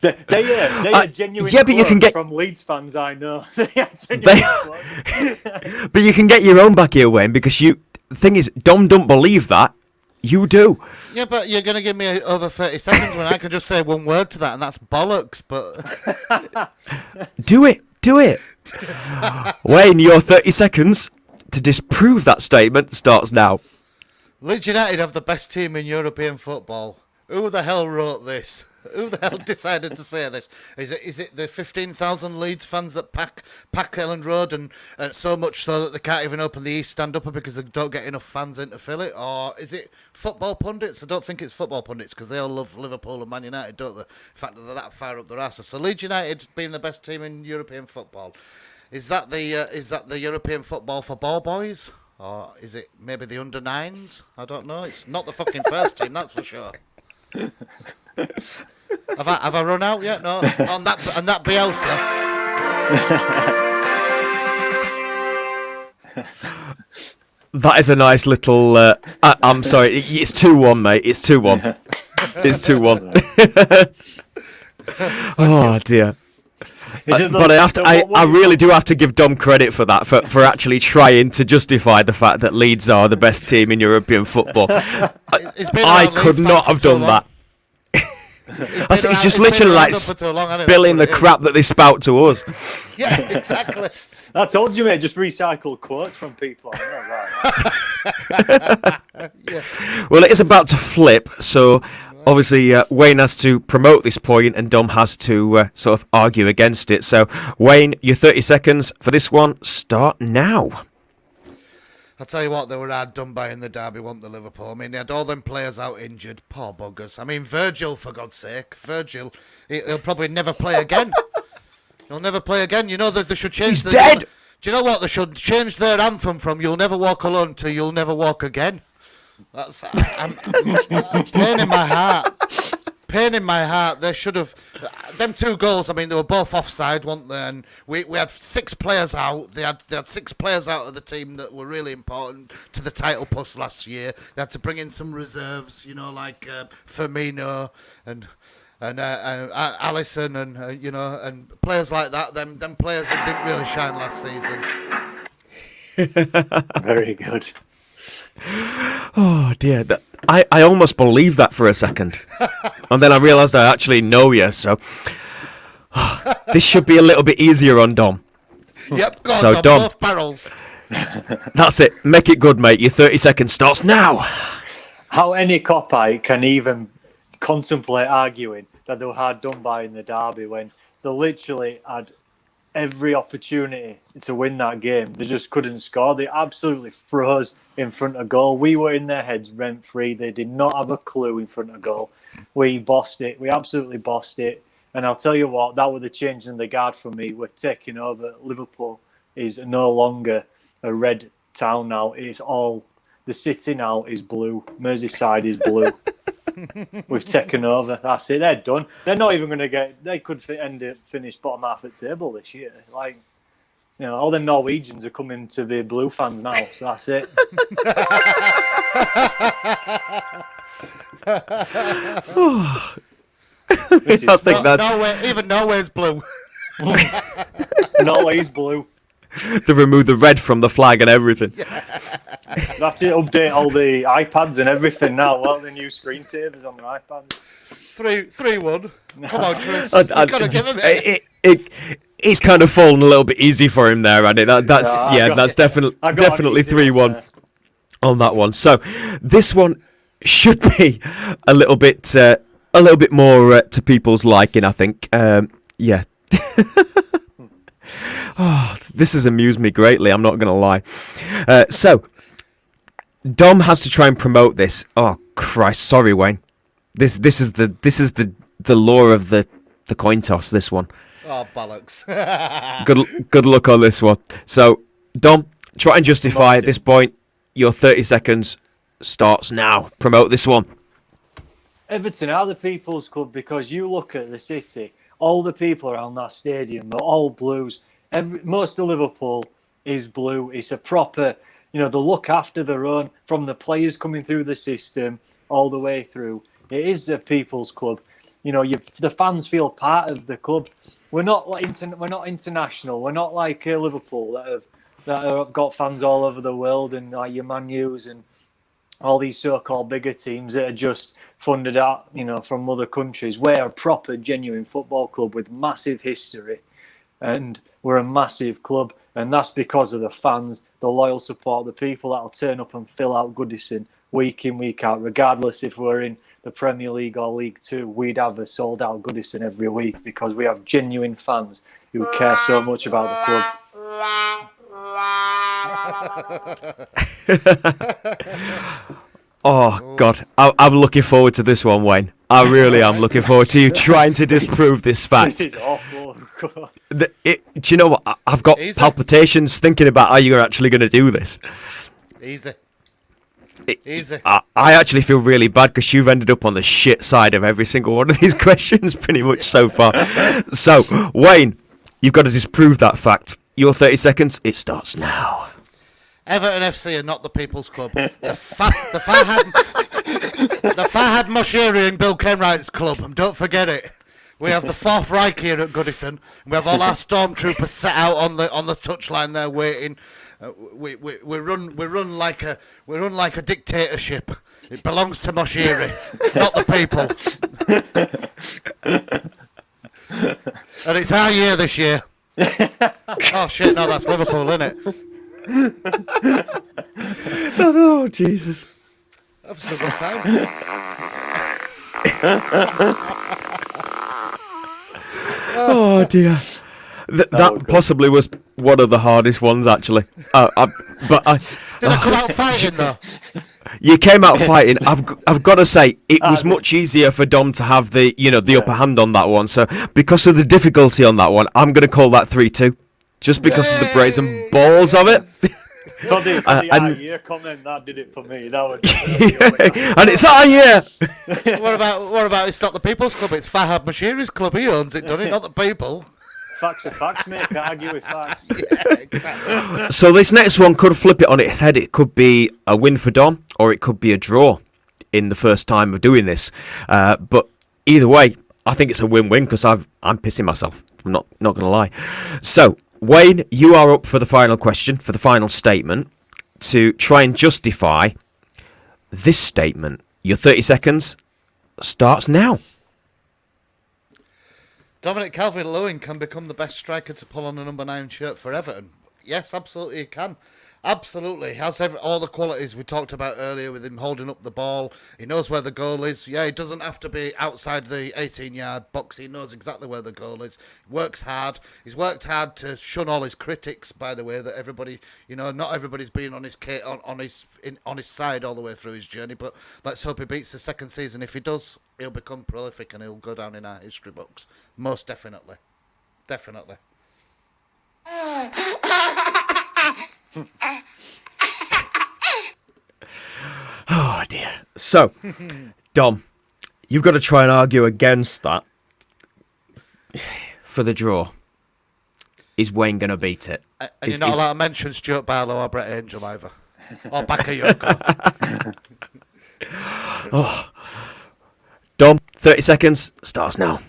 S2: They are genuine.
S1: Yeah, but you can get
S2: from Leeds fans. I know.
S1: But you can get your own back here, Wayne, because the thing is, Dom don't believe that. You do.
S3: Yeah, but you're going to give me over 30 seconds when I can just say one word to that, and that's bollocks. But
S1: do it. Wayne, your 30 seconds to disprove that statement starts now.
S3: Leeds United have the best team in European football. Who the hell wrote this? Who the hell decided to say this? Is it the 15,000 Leeds fans that pack Elland Road and so much so that they can't even open the East Stand Upper because they don't get enough fans in to fill it? Or is it football pundits? I don't think it's football pundits because they all love Liverpool and Man United, don't they? In fact, they're that far up their asses. So Leeds United being the best team in European football. Is that the European football for ball boys? Or is it maybe the under-9s? I don't know. It's not the fucking first team, that's for sure. Have I run out yet? No. On that Bielsa.
S1: That is a nice little... I'm sorry, it's 2-1, mate. It's 2-1. It's 2-1. Oh, dear. But I really do have to give Dom credit for that, for actually trying to justify the fact that Leeds are the best team in European football. I could not have done that. It's just literally like spilling the crap that they spout to us.
S3: Yeah, exactly.
S2: I told you, mate, just recycle quotes from people.
S3: Yeah.
S1: Well, it is about to flip, so obviously Wayne has to promote this point and Dom has to sort of argue against it. So, Wayne, your 30 seconds for this one start now.
S3: I'll tell you what, they were hard done by in the derby, weren't they, Liverpool? I mean, they had all them players out injured. Poor buggers. I mean, Virgil, for God's sake. Virgil, he'll probably never play again. He'll never play again. You know that they should change...
S1: He's dead!
S3: Do you know what? They should change their anthem from You'll Never Walk Alone to You'll Never Walk Again. That's... pain in my heart. Pain in my heart. They should have... Them 2 goals, I mean, they were both offside, weren't they? And we had 6 players out. They had 6 players out of the team that were really important to the title push last year. They had to bring in some reserves, like Firmino and Alisson and and players like that. Them players that didn't really shine last season.
S2: Very good.
S1: Oh dear, I almost believed that for a second, and then I realised I actually know you. So this should be a little bit easier on Dom.
S3: Yep, go on,
S1: so Dom,
S3: both barrels.
S1: That's it. Make it good, mate. Your 30 seconds starts now.
S2: How any cop-out can even contemplate arguing that they were hard done by in the derby when they literally had every opportunity to win that game. They just couldn't score. They absolutely froze in front of goal. We were in their heads rent-free. They did not have a clue in front of goal. We bossed it. We absolutely bossed it. And I'll tell you what, that was the change in the guard for me. We're taking over. Liverpool is no longer a red town now. It's all The city now is blue. Merseyside is blue. We've taken over. That's it. They're done. They're not even going to get. They could finish bottom half of the table this year. Like, you know, all the Norwegians are coming to be blue fans now. So that's it.
S1: I think that's
S3: Norway, even Norway's blue.
S2: Norway's blue.
S1: they remove the red from the flag and everything.
S2: They have to update all the iPads and everything now. What are the new screensavers on the iPads?
S3: 3-1. Come on, Chris.
S1: I-
S3: You've got to give him it.
S1: It's kind of fallen a little bit easy for him there, and that's definitely 3-1 on that one. So this one should be a little bit more to people's liking, I think. Yeah. Oh, this has amused me greatly, I'm not going to lie. So, Dom has to try and promote this. Oh, Christ, sorry, Wayne. This is the law of the coin toss, this one.
S3: Oh, bollocks.
S1: Good luck on this one. So, Dom, try and justify at this point. Your 30 seconds starts now. Promote this one.
S2: Everton are the people's club because you look at the city, all the people around that stadium are all blues. Most of Liverpool is blue. It's a proper, they look after their own, from the players coming through the system all the way through. It is a people's club. The fans feel part of the club. We're not international. We're not like Liverpool that have got fans all over the world, and like your Man U's and all these so-called bigger teams that are just funded out, from other countries. We're a proper, genuine football club with massive history, and we're a massive club, and that's because of the fans, the loyal support, the people that'll turn up and fill out Goodison week in, week out, regardless if we're in the Premier League or League Two. We'd have a sold-out Goodison every week because we have genuine fans who care so much about the club.
S1: Oh, God. I'm looking forward to this one, Wayne. I really am looking forward to you trying to disprove this fact.
S2: This is awful.
S1: Do you know what? I've got palpitations thinking about how you're actually going to do this.
S3: Easy.
S1: I actually feel really bad because you've ended up on the shit side of every single one of these questions pretty much so far. So, Wayne, you've got to disprove that fact. Your 30 seconds, it starts now.
S3: Everton FC are not the People's Club. The Fahad Moshiri and Bill Kenwright's club, and don't forget it. We have the Fourth Reich here at Goodison, and we have all our stormtroopers set out on the touchline there waiting. We run like a dictatorship. It belongs to Moshiri, not the people. And it's our year this year. Oh shit! No, that's Liverpool, isn't it?
S1: Oh, Jesus.
S3: Have a good time.
S1: Oh, dear. That possibly was one of the hardest ones, actually.
S3: Did I come out fighting, though?
S1: You came out fighting. I've got to say, it was much easier for Dom to have the upper hand on that one. So, because of the difficulty on that one, I'm going to call that 3-2. Just because of the brazen balls of it.
S2: For the year comment, that did it for me. That was
S1: and it's our year.
S3: What about it's not the People's Club, it's Fahad Moshiri's club. He owns it, doesn't he? Not the people.
S2: Facts are facts, mate. Can't argue with facts.
S3: Yeah, exactly.
S1: So this next one could flip it on its head. It could be a win for Dom, or it could be a draw in the first time of doing this. But either way, I think it's a win-win because I'm pissing myself. I'm not going to lie. So, Wayne, you are up for the final question, for the final statement, to try and justify this statement. Your 30 seconds starts now.
S3: Dominic Calvert-Lewin can become the best striker to pull on a number 9 shirt for Everton. Yes, absolutely he can. Absolutely. He has all the qualities we talked about earlier with him holding up the ball. He knows where the goal is. Yeah, he doesn't have to be outside the 18-yard box. He knows exactly where the goal is. He works hard. He's worked hard to shun all his critics, by the way, that everybody, not everybody's been on his side all the way through his journey, but let's hope he beats the second season. If he does, he'll become prolific and he'll go down in our history books. Most definitely. Definitely.
S1: Oh dear. So, Dom, you've got to try and argue against that for the draw. Is Wayne going to beat it?
S3: And you're not allowed to mention Stuart Barlow or Brett Angel either. Or Bakayoko.
S1: Oh. Dom, 30 seconds. Starts now.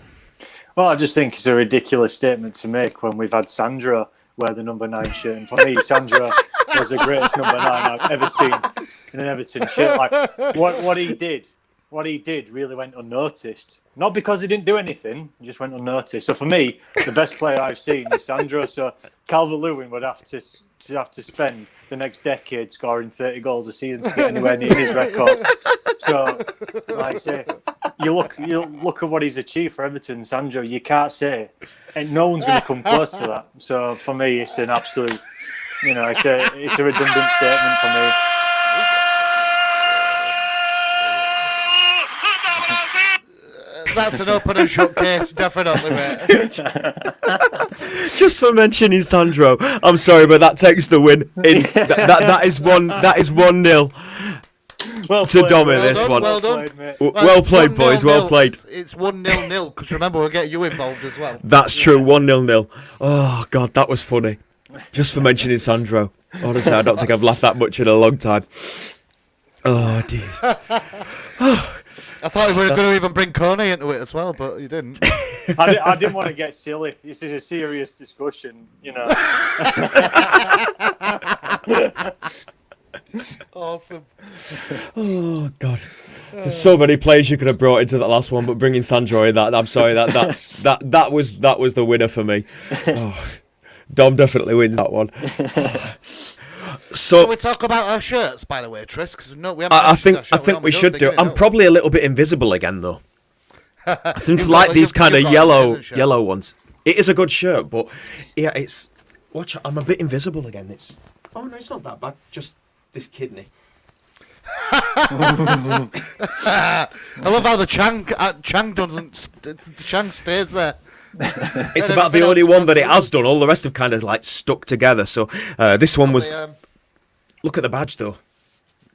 S2: Well, I just think it's a ridiculous statement to make when we've had Sandro wear the number 9 shirt. And for me, Sandro was the greatest number 9 I've ever seen in an Everton shirt. Like what he did really went unnoticed. Not because he didn't do anything, he just went unnoticed. So for me, the best player I've seen is Sandro. So Calvert-Lewin would have to spend the next decade scoring 30 goals a season to get anywhere near his record. So, like I say, you look at what he's achieved for Everton, Sandro. You can't say, and no one's going to come close to that. So for me, it's an absolute, it's a redundant statement for me.
S3: That's an open and shut case, definitely, mate.
S1: Just for mentioning Sandro, I'm sorry, but that takes the win. That is 1-0 to Dom in this one.
S3: Well done.
S1: Well played, boys. Well played.
S3: It's 1-0, because remember, we'll get you involved as well.
S1: That's true. 1-0. Oh God, that was funny. Just for mentioning Sandro. Honestly, I don't think I've laughed that much in a long time. Oh dear.
S3: I thought we were going to even bring Coney into it as well, but you didn't.
S2: I didn't want to get silly. This is a serious discussion,
S3: Awesome.
S1: Oh God. There's so many players you could have brought into that last one, but bringing Sandro in, I'm sorry, that was the winner for me. Oh, Dom definitely wins that one. So
S3: can we talk about our shirts, by the way, Tris? Because we haven't.
S1: I think we should do. I'm probably a little bit invisible again, though. I seem to like these kind of yellow ones. It is a good shirt, but yeah, it's. Watch, I'm a bit invisible again. It's. Oh no, it's not that bad. Just this kidney.
S3: I love how the Chang doesn't. The Chang stays there.
S1: It's about the only one that it has done. All the rest have kind of like stuck together. So this one was. Look at the badge, though.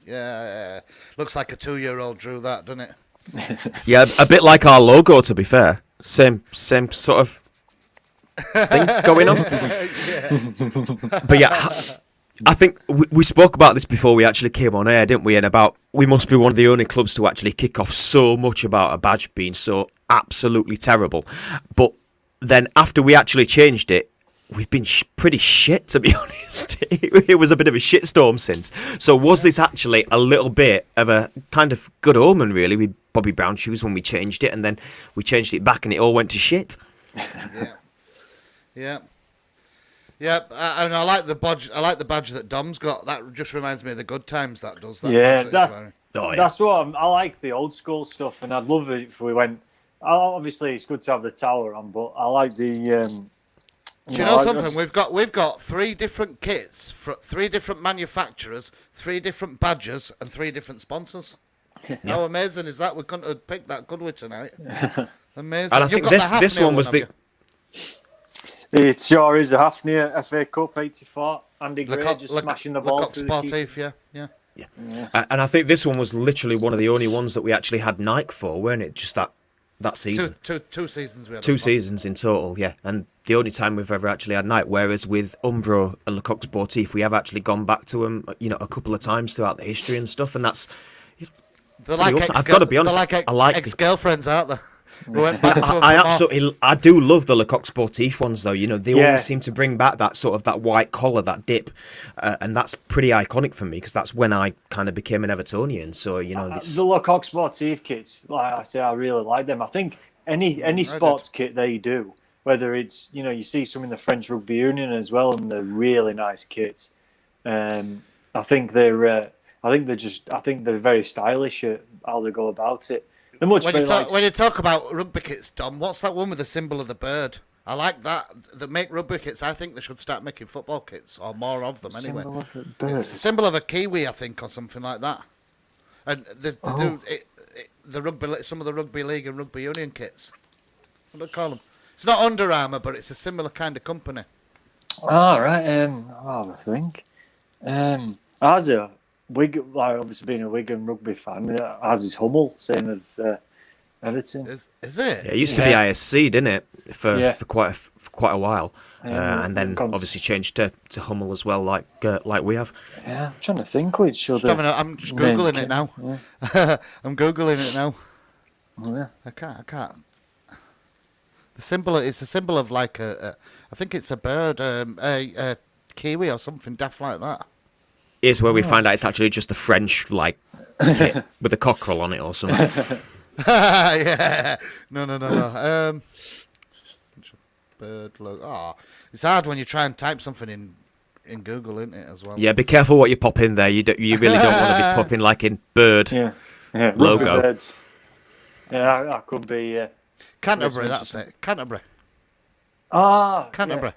S3: Yeah, looks like a 2-year-old drew that, doesn't it?
S1: Yeah, a bit like our logo, to be fair. Same sort of thing going on. But yeah, I think we spoke about this before we actually came on air, didn't we? And about we must be one of the only clubs to actually kick off so much about a badge being so absolutely terrible. But then after we actually changed it, we've been pretty shit, to be honest. It was a bit of a shitstorm since. So was this actually a little bit of a kind of good omen, really, with Bobby Brown shoes when we changed it, and then we changed it back and it all went to shit?
S3: Yeah. And I like the badge. I like the badge that Dom's got. That just reminds me of the good times. That does. That
S2: yeah,
S3: badge
S2: that's what I like, the old school stuff, and I'd love it if we went. Obviously, it's good to have the tower on, but I like the.
S3: Do you know something? We've got 3 different kits, 3 different manufacturers, 3 different badges, and 3 different sponsors. How amazing is that? We couldn't have picked that, could we, tonight? Amazing.
S1: And I think this one was the.
S2: It sure is a Hafnia FA Cup '84. Andy Gray just smashing the ball through the keeper.
S3: Yeah.
S1: And I think this one was literally one of the only ones that we actually had Nike for, weren't it? Just that season.
S3: Two seasons we had.
S1: 2 seasons in total, yeah. And the only time we've ever actually had Nike, whereas with Umbro and Lecoq Sportif, we have actually gone back to them, a couple of times throughout the history and stuff, and that's.
S3: They're like
S1: awesome. I've got to be honest. I like
S3: ex-girlfriends, aren't they? We went back to
S1: I absolutely, I do love the Lecoq Sportif ones though. They always seem to bring back that sort of that white collar, that dip, and that's pretty iconic for me because that's when I kind of became an Evertonian. So the
S2: Lecoq Sportif kits, like I say, I really like them. I think any sports kit they do, whether it's you see some in the French Rugby Union as well, and they're really nice kits. I think they're very stylish at how they go about it.
S3: When you talk about rugby kits, Dom, what's that one with the symbol of the bird? I like that. They make rugby kits. I think they should start making football kits, or more of them anyway.
S2: Symbol of the bird.
S3: It's the symbol of a kiwi, I think, or something like that. And they do the rugby, some of the rugby league and rugby union kits. What do they call them? It's not Under Armour, but it's a similar kind of company.
S2: Oh, right. I think. obviously being a Wigan rugby fan, as is Hummel, same as Everton.
S3: Is it?
S1: Yeah, it used to be ISC, didn't it, for
S2: Yeah.
S1: quite a while,
S2: Yeah,
S1: and then obviously changed to Hummel as well, like we have.
S2: Yeah, I'm trying to think which other.
S3: I'm just googling it now.
S2: Yeah.
S3: I'm googling it now.
S2: Oh, yeah.
S3: I can't. The symbol is the symbol of like I think it's a bird, a kiwi or something daft like that.
S1: Here's where we find out it's actually just a French like kit with a cockerel on it or something.
S3: Yeah. No. Bird logo. Oh, it's hard when you try and type something in Google, isn't it, as well?
S1: Yeah, be careful what you pop in there. You really don't want to be popping like in bird logo.
S2: Rugby birds. Yeah, that could be.
S3: Canterbury, that's it. Canterbury.
S2: Canterbury.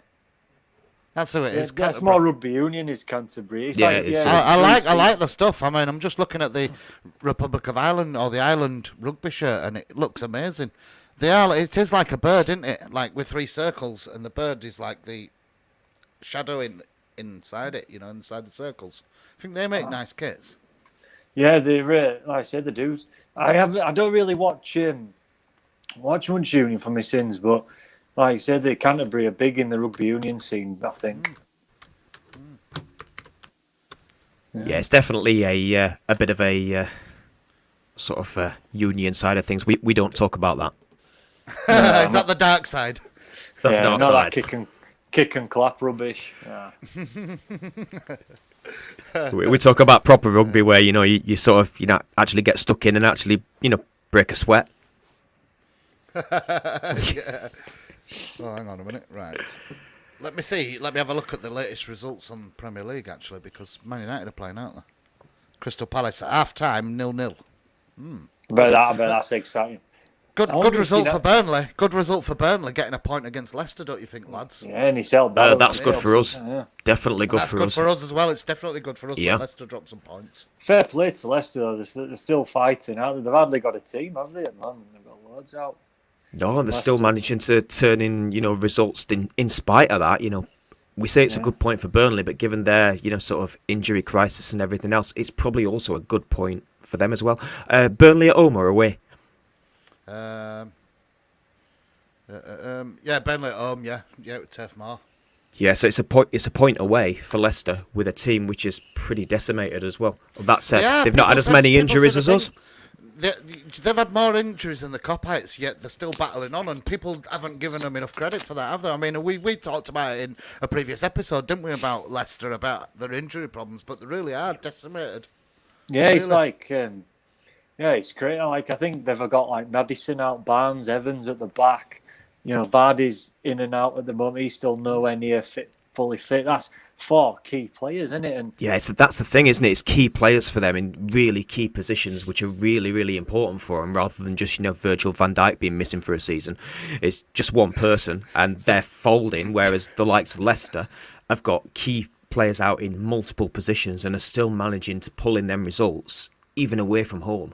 S3: That's who it is.
S2: That's more rugby union is Canterbury. It's
S3: I like the stuff. I mean, I'm just looking at the Republic of Ireland or the Ireland rugby shirt, and it looks amazing. It is like a bird, isn't it? Like with 3 circles, and the bird is like the shadow inside it. Inside the circles. I think they make nice kits.
S2: Yeah, they like I said, they do. I don't really watch much union for my sins, but like I said, the Canterbury are big in the rugby union scene, I think.
S1: Yeah, it's definitely a bit of a sort of union side of things. We don't talk about that.
S3: Is that the dark side?
S1: That's dark
S2: not
S1: side.
S2: That kick and clap rubbish. Yeah.
S1: We talk about proper rugby where you sort of actually get stuck in and actually break a sweat.
S3: Yeah. Oh, hang on a minute. Right. Let me see. Let me have a look at the latest results on Premier League, actually, because Man United are playing, aren't they? Crystal Palace at half-time, 0-0.
S2: But that's exciting.
S3: Good result for Burnley. Good result for Burnley, getting a point against Leicester, don't you think, lads?
S2: Yeah, and he held that.
S1: That's good for us.
S2: Yeah.
S1: Definitely good for us.
S3: That's good for us as well. It's definitely good for us.
S1: Yeah.
S3: Leicester dropped some points.
S2: Fair play to Leicester, though. They're still fighting, aren't they? They've hardly got a team, have they, at the moment? They've got loads out.
S1: No, they're still managing to turn in, results in spite of that. We say it's a good point for Burnley, but given their, sort of injury crisis and everything else, it's probably also a good point for them as well. Burnley at home or away?
S3: Yeah, Burnley at home. Yeah, with Turf Moor.
S1: Yeah, so it's a point away for Leicester with a team which is pretty decimated as well. That said, they've not had as many injuries as us.
S3: They've had more injuries than the Copites, yet they're still battling on, and people haven't given them enough credit for that, have they? I mean, we talked about it in a previous episode, didn't we, about Leicester, about their injury problems, but they really are decimated.
S2: Yeah, really. It's like, it's great. Like, I think they've got like Maddison out, Barnes, Evans at the back. Vardy's in and out at the moment. He's still nowhere near fully fit. That's 4 key players, isn't it? And
S1: that's the thing, isn't it? It's key players for them in really key positions, which are really, really important for them, rather than just Virgil van Dijk being missing for a season. It's just one person, and they're folding. Whereas the likes of Leicester have got key players out in multiple positions and are still managing to pull in them results, even away from home,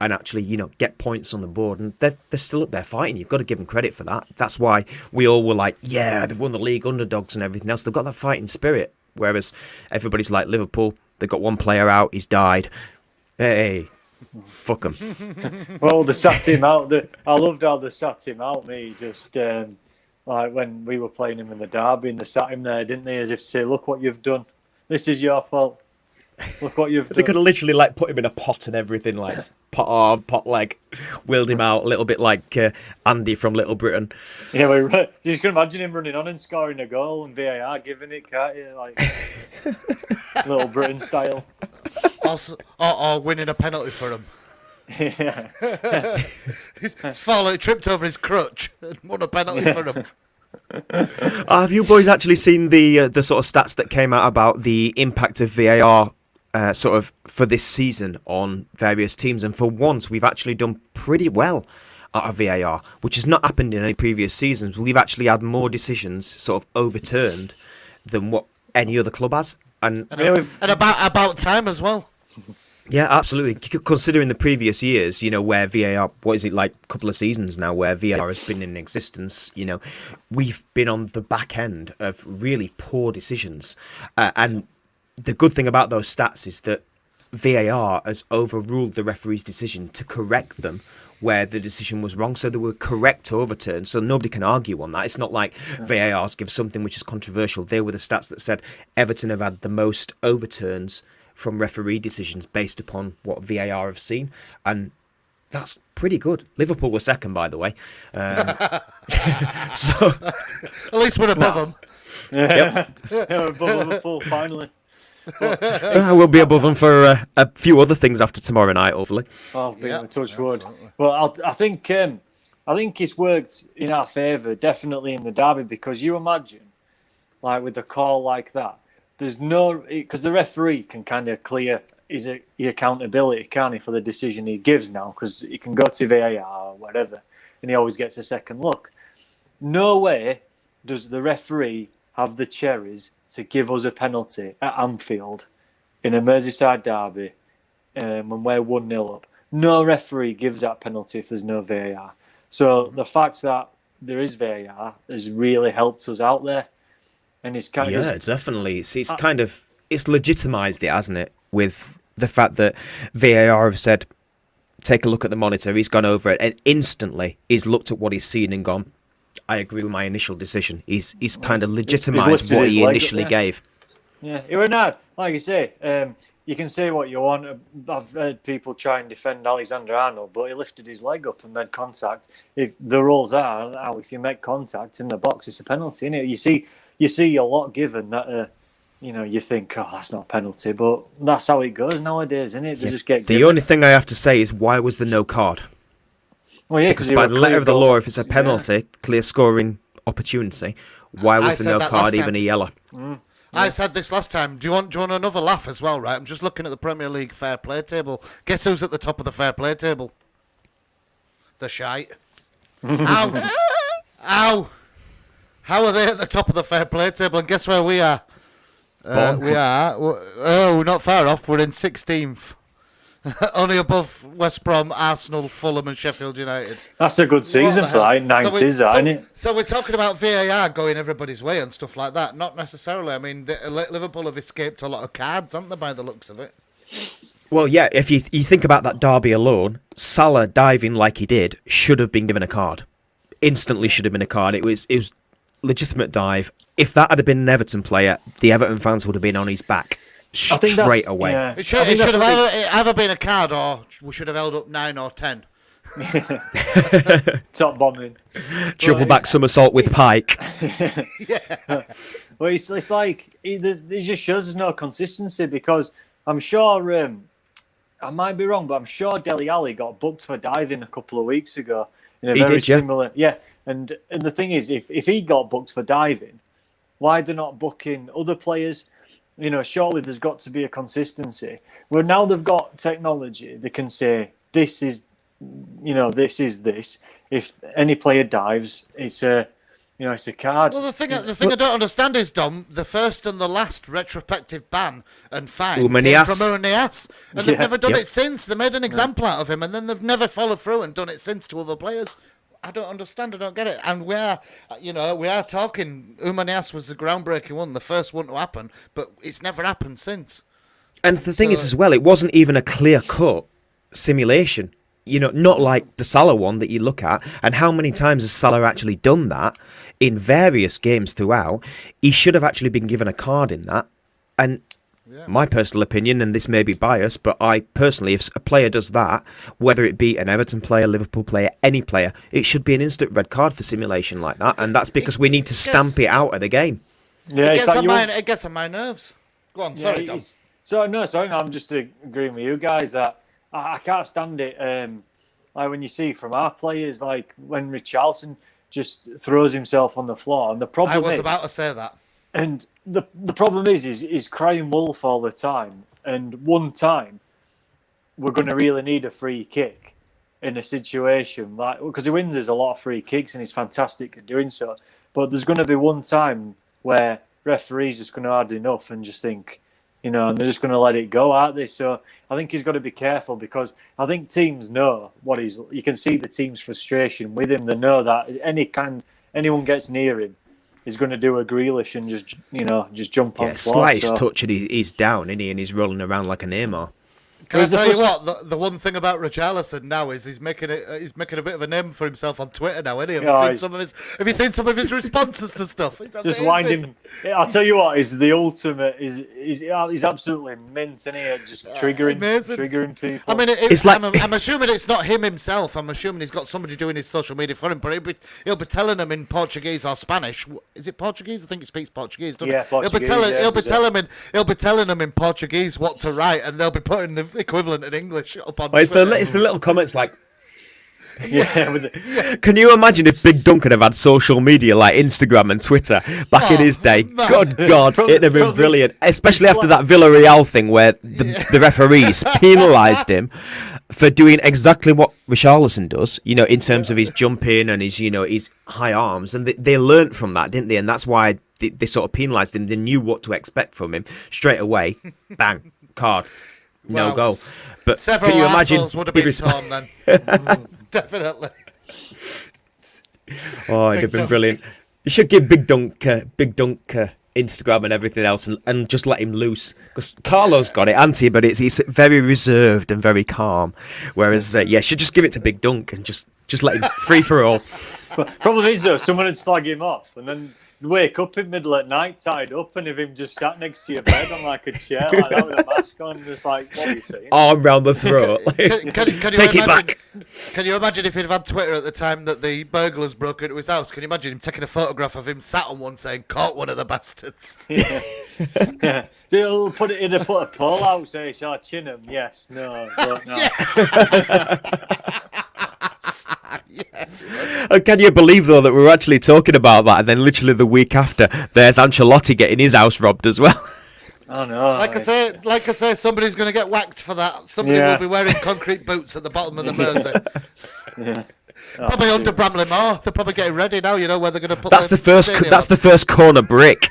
S1: and actually, get points on the board. And they're still up there fighting. You've got to give them credit for that. That's why we all were like, yeah, they've won the league, underdogs and everything else. They've got that fighting spirit. Whereas everybody's like Liverpool, they've got one player out, he's died. Hey, fuck them.
S2: Well, they sat him out. I loved how they sat him out, me. Just like when we were playing him in the derby, and they sat him there, didn't they? As if to say, look what you've done. This is your fault. Look what you've done.
S1: They could have literally like put him in a pot and everything, like pot arm, pot leg, wheeled him out a little bit like Andy from Little Britain.
S2: Yeah, you can imagine him running on and scoring a goal and VAR giving it, can't you? Like Little Britain style.
S3: Or winning a penalty for him.
S2: Yeah.
S3: He's fallen, tripped over his crutch and won a penalty for him.
S1: Have you boys actually seen the sort of stats that came out about the impact of VAR sort of for this season on various teams? And for once, we've actually done pretty well out of VAR, which has not happened in any previous seasons. We've actually had more decisions sort of overturned than what any other club has, and
S3: about time as well.
S1: Yeah, absolutely. Considering the previous years, where VAR, what is it, like a couple of seasons now where VAR has been in existence, we've been on the back end of really poor decisions. And the good thing about those stats is that VAR has overruled the referee's decision to correct them where the decision was wrong. So they were correct overturns, so nobody can argue on that. It's not like VAR's give something which is controversial. They were the stats that said Everton have had the most overturns from referee decisions based upon what VAR have seen, and that's pretty good. Liverpool were second, by the way. So
S3: at least we're above them.
S2: Yeah, we're above Liverpool finally.
S1: We'll be above them for a few other things after tomorrow night, hopefully.
S2: Oh, being a touch wood. Well, I think it's worked in our favour, definitely in the derby, because you imagine, like with a call like that, there's no, because the referee can kind of clear his accountability, can't he, for the decision he gives now, because he can go to VAR or whatever, and he always gets a second look. No way does the referee have the cherries to give us a penalty at Anfield in a Merseyside derby when we're 1-0 up. No referee gives that penalty if there's no VAR. So the fact that there is VAR has really helped us out there. And it's kind of...
S1: it's definitely. It's kind of... It's legitimised it, hasn't it? With the fact that VAR have said, take a look at the monitor, he's gone over it, and instantly he's looked at what he's seen and gone, I agree with my initial decision. He's kind of legitimised what he initially gave.
S2: Yeah, it was not, like you say, you can say what you want. I've heard people try and defend Alexander Arnold, but he lifted his leg up and made contact. If the rules are now, if you make contact in the box, it's a penalty, isn't it? You see a lot given that, you think, oh, that's not a penalty, but that's how it goes nowadays, isn't it? They just get given.
S1: Only thing I have to say is, why was there no card?
S2: Well, yeah,
S1: because by the letter of the law, if it's a penalty, clear scoring opportunity, why was there no card, even a yellow?
S3: I said this last time. Do you want another laugh as well, right? I'm just looking at the Premier League fair play table. Guess who's at the top of the fair play table? The shite. Ow! Ow! How are they at the top of the fair play table? And guess where we are? Not far off. We're in 16th. Only above West Brom, Arsenal, Fulham and Sheffield United.
S2: That's a good season for that, 90s, isn't it?
S3: So we're talking about VAR going everybody's way and stuff like that. Not necessarily. I mean, Liverpool have escaped a lot of cards, haven't they, by the looks of it?
S1: Well, yeah, if you think about that derby alone, Salah diving like he did should have been given a card. Instantly should have been a card. It was legitimate dive. If that had been an Everton player, the Everton fans would have been on his back straight away.
S3: Yeah. It should have either been a card or we should have held up 9 or 10.
S2: Top bombing.
S1: Triple back somersault with Pike.
S2: Yeah. Well, it's like it just shows there's no consistency, because I'm sure I might be wrong, but I'm sure Dele Alli got booked for diving a couple of weeks ago in a very similar. Yeah, and the thing is, if he got booked for diving, why they're not booking other players? Surely there's got to be a consistency. Well, now they've got technology, they can say this is this. If any player dives, it's a card.
S3: Well, the thing I don't understand is, Dom, the first and the last retrospective ban and fine came from Unias, and they've never done it since. They made an example out of him, and then they've never followed through and done it since to other players. I don't understand. I don't get it. And we are talking. Unias was the groundbreaking one, the first one to happen, but it's never happened since.
S1: And the thing is, as well, it wasn't even a clear-cut simulation. Not like the Salah one that you look at. And how many times has Salah actually done that in various games throughout? He should have actually been given a card in that. And my personal opinion, and this may be biased, but I personally, if a player does that, whether it be an Everton player, Liverpool player, any player, it should be an instant red card for simulation like that. And that's because we need to stamp it out of the game.
S3: Yeah, it gets on my nerves. Go on, sorry, Dom.
S2: I'm just agreeing with you guys that I can't stand it. Like when you see from our players, like when Richarlison just throws himself on the floor, and the problem
S3: I was about to say that.
S2: And the problem is he's crying wolf all the time. And one time, we're going to really need a free kick in a situation because he wins us a lot of free kicks and he's fantastic at doing so. But there's going to be one time where referees just going to add enough and just think, and they're just going to let it go, aren't they? So I think he's got to be careful, because I think teams know you can see the team's frustration with him. They know that anyone gets near him, he's going to do a Grealish and just jump on.
S1: Slightest touch and he's down, isn't he? And he's rolling around like a Neymar.
S3: Can I tell you what? The one thing about Richarlison now is he's making a bit of a name for himself on Twitter now, isn't he? Have you seen some of his responses to stuff? It's
S2: just wind him. I'll tell you what, he's the ultimate. He's absolutely mint, isn't he? Just triggering people.
S3: I mean,
S1: it's like...
S3: I'm assuming it's not him himself. I'm assuming he's got somebody doing his social media for him. But he'll be telling them in Portuguese or Spanish. Is it Portuguese? I think he speaks Portuguese, doesn't he?
S2: Portuguese.
S3: He'll be telling them in Portuguese what to write, and they'll be putting the equivalent in English up on.
S1: It's the little comments like.
S2: Yeah.
S1: Can you imagine if Big Dunk had have had social media like Instagram and Twitter back in his day?
S3: Man.
S1: Good God, it'd have been brilliant. Especially after that Villarreal thing where the referees penalised him for doing exactly what Richarlison does, you know, in terms of his jumping and his high arms. And they learnt from that, didn't they? And that's why they sort of penalised him. They knew what to expect from him straight away. Bang, card. No goal. But
S3: several
S1: can you imagine
S3: would have been torn then. Definitely.
S1: Oh, it'd have been brilliant. You should give Big Dunk Instagram and everything else and just let him loose. Because Carlo's got it, hasn't he? But he's very reserved and very calm. Whereas, should just give it to Big Dunk and just let him free for all.
S2: Problem is, though, someone would slag him off and then wake up in middle at night, tied up, and if him just sat next to your bed on like a chair like that with a mask on, just like, what are you saying?
S1: Arm round the throat.
S3: Can
S1: Take it back.
S3: Can you imagine if he'd have had Twitter at the time that the burglars broke into his house? Can you imagine him taking a photograph of him sat on one saying, "Caught one of the bastards"?
S2: Yeah. He'll put a poll out, say, "Shall I chin him?" Yes, no, don't know.
S1: Can you believe though that we were actually talking about that, and then literally the week after, there's Ancelotti getting his house robbed as well?
S2: Oh no!
S3: Like I say, somebody's going to get whacked for that. Somebody will be wearing concrete boots at the bottom of the Mersey.
S2: Yeah.
S3: Probably under Bramley Moor. They're probably getting ready now. You know where they're going to put.
S1: That's the first corner brick.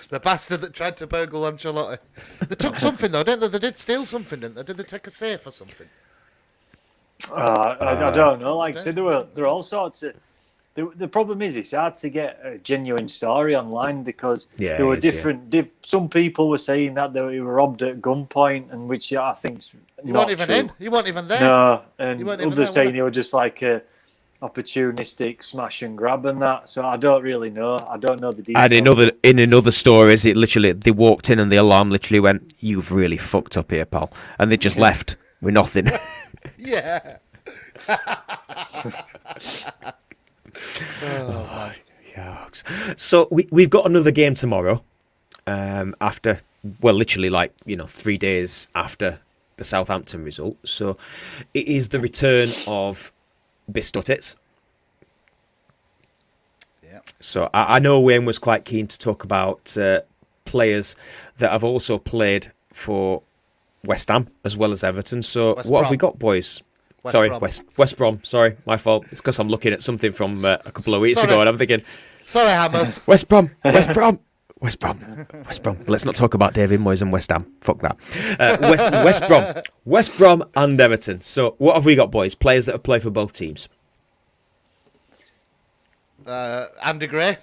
S3: The bastard that tried to burgle Ancelotti. They took something though, didn't they? They did steal something, didn't they? Did they take a safe or something?
S2: I don't know. Like I said, there are all sorts of. The problem is it's hard to get a genuine story online because there were different. Some people were saying that they were robbed at gunpoint, and which I think's
S3: you
S2: not
S3: weren't even
S2: true.
S3: in. You weren't even there.
S2: No, and others saying they were just like a opportunistic smash and grab and that. So I don't really know. I don't know the details.
S1: And in another stories, they walked in and the alarm literally went, "You've really fucked up here, pal," and they just left with nothing.
S3: Yeah.
S1: Oh, yucks. So we've got another game tomorrow. After literally 3 days after the Southampton result. So it is the return of Bistotic.
S3: Yeah.
S1: So I know Wayne was quite keen to talk about players that have also played for West Ham as well as Everton. So what have we got, boys? West Brom. Sorry, my fault. It's because I'm looking at something from a couple of weeks ago and I'm thinking...
S3: Sorry, Hammers.
S1: West Brom. Let's not talk about David Moyes and West Ham. Fuck that. West Brom and Everton. So what have we got, boys? Players that have played for both teams.
S3: Andy Gray,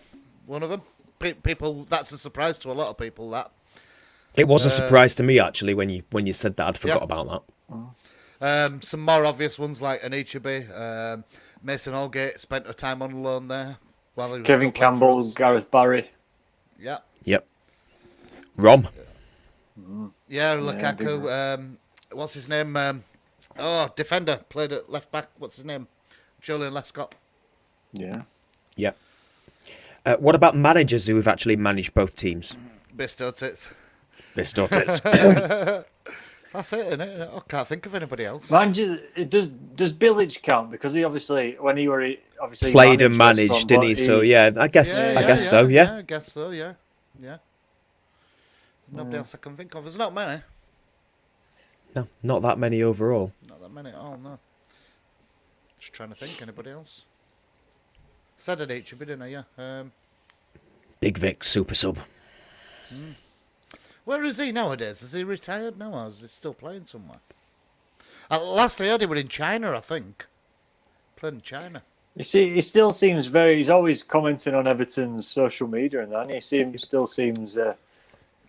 S3: one of them. People, that's a surprise to a lot of people, that.
S1: It was a surprise to me, actually, when you said that. I'd forgot about that.
S3: Some more obvious ones like Anichebe, Mason Holgate spent a time on loan there. While he was
S2: Kevin Campbell, Gareth Barry.
S3: Yeah.
S1: Yep. Rom.
S3: Yeah, Lukaku. What's his name? Defender. Played at left back. What's his name? Julian Lescott.
S2: Yeah.
S1: Yep. What about managers who have actually managed both teams?
S3: Bistotic. That's it, isn't it? I can't think of anybody else.
S2: Mind you, does Bilic count? Because he obviously, when he were obviously
S1: played and managed, didn't he? So yeah, I guess so. Yeah.
S3: I guess so. Yeah. Nobody else I can think of. There's not many.
S1: No, not that many overall.
S3: Not that many at all. No. Just trying to think. Anybody else? Said it each, didn't I? Yeah. Big
S1: Vic, super sub.
S3: Where is he nowadays? Is he retired now, or is he still playing somewhere? Last I heard, he was in China, I think. Playing in China.
S2: You see, he still seems he's always commenting on Everton's social media and that. And he still seems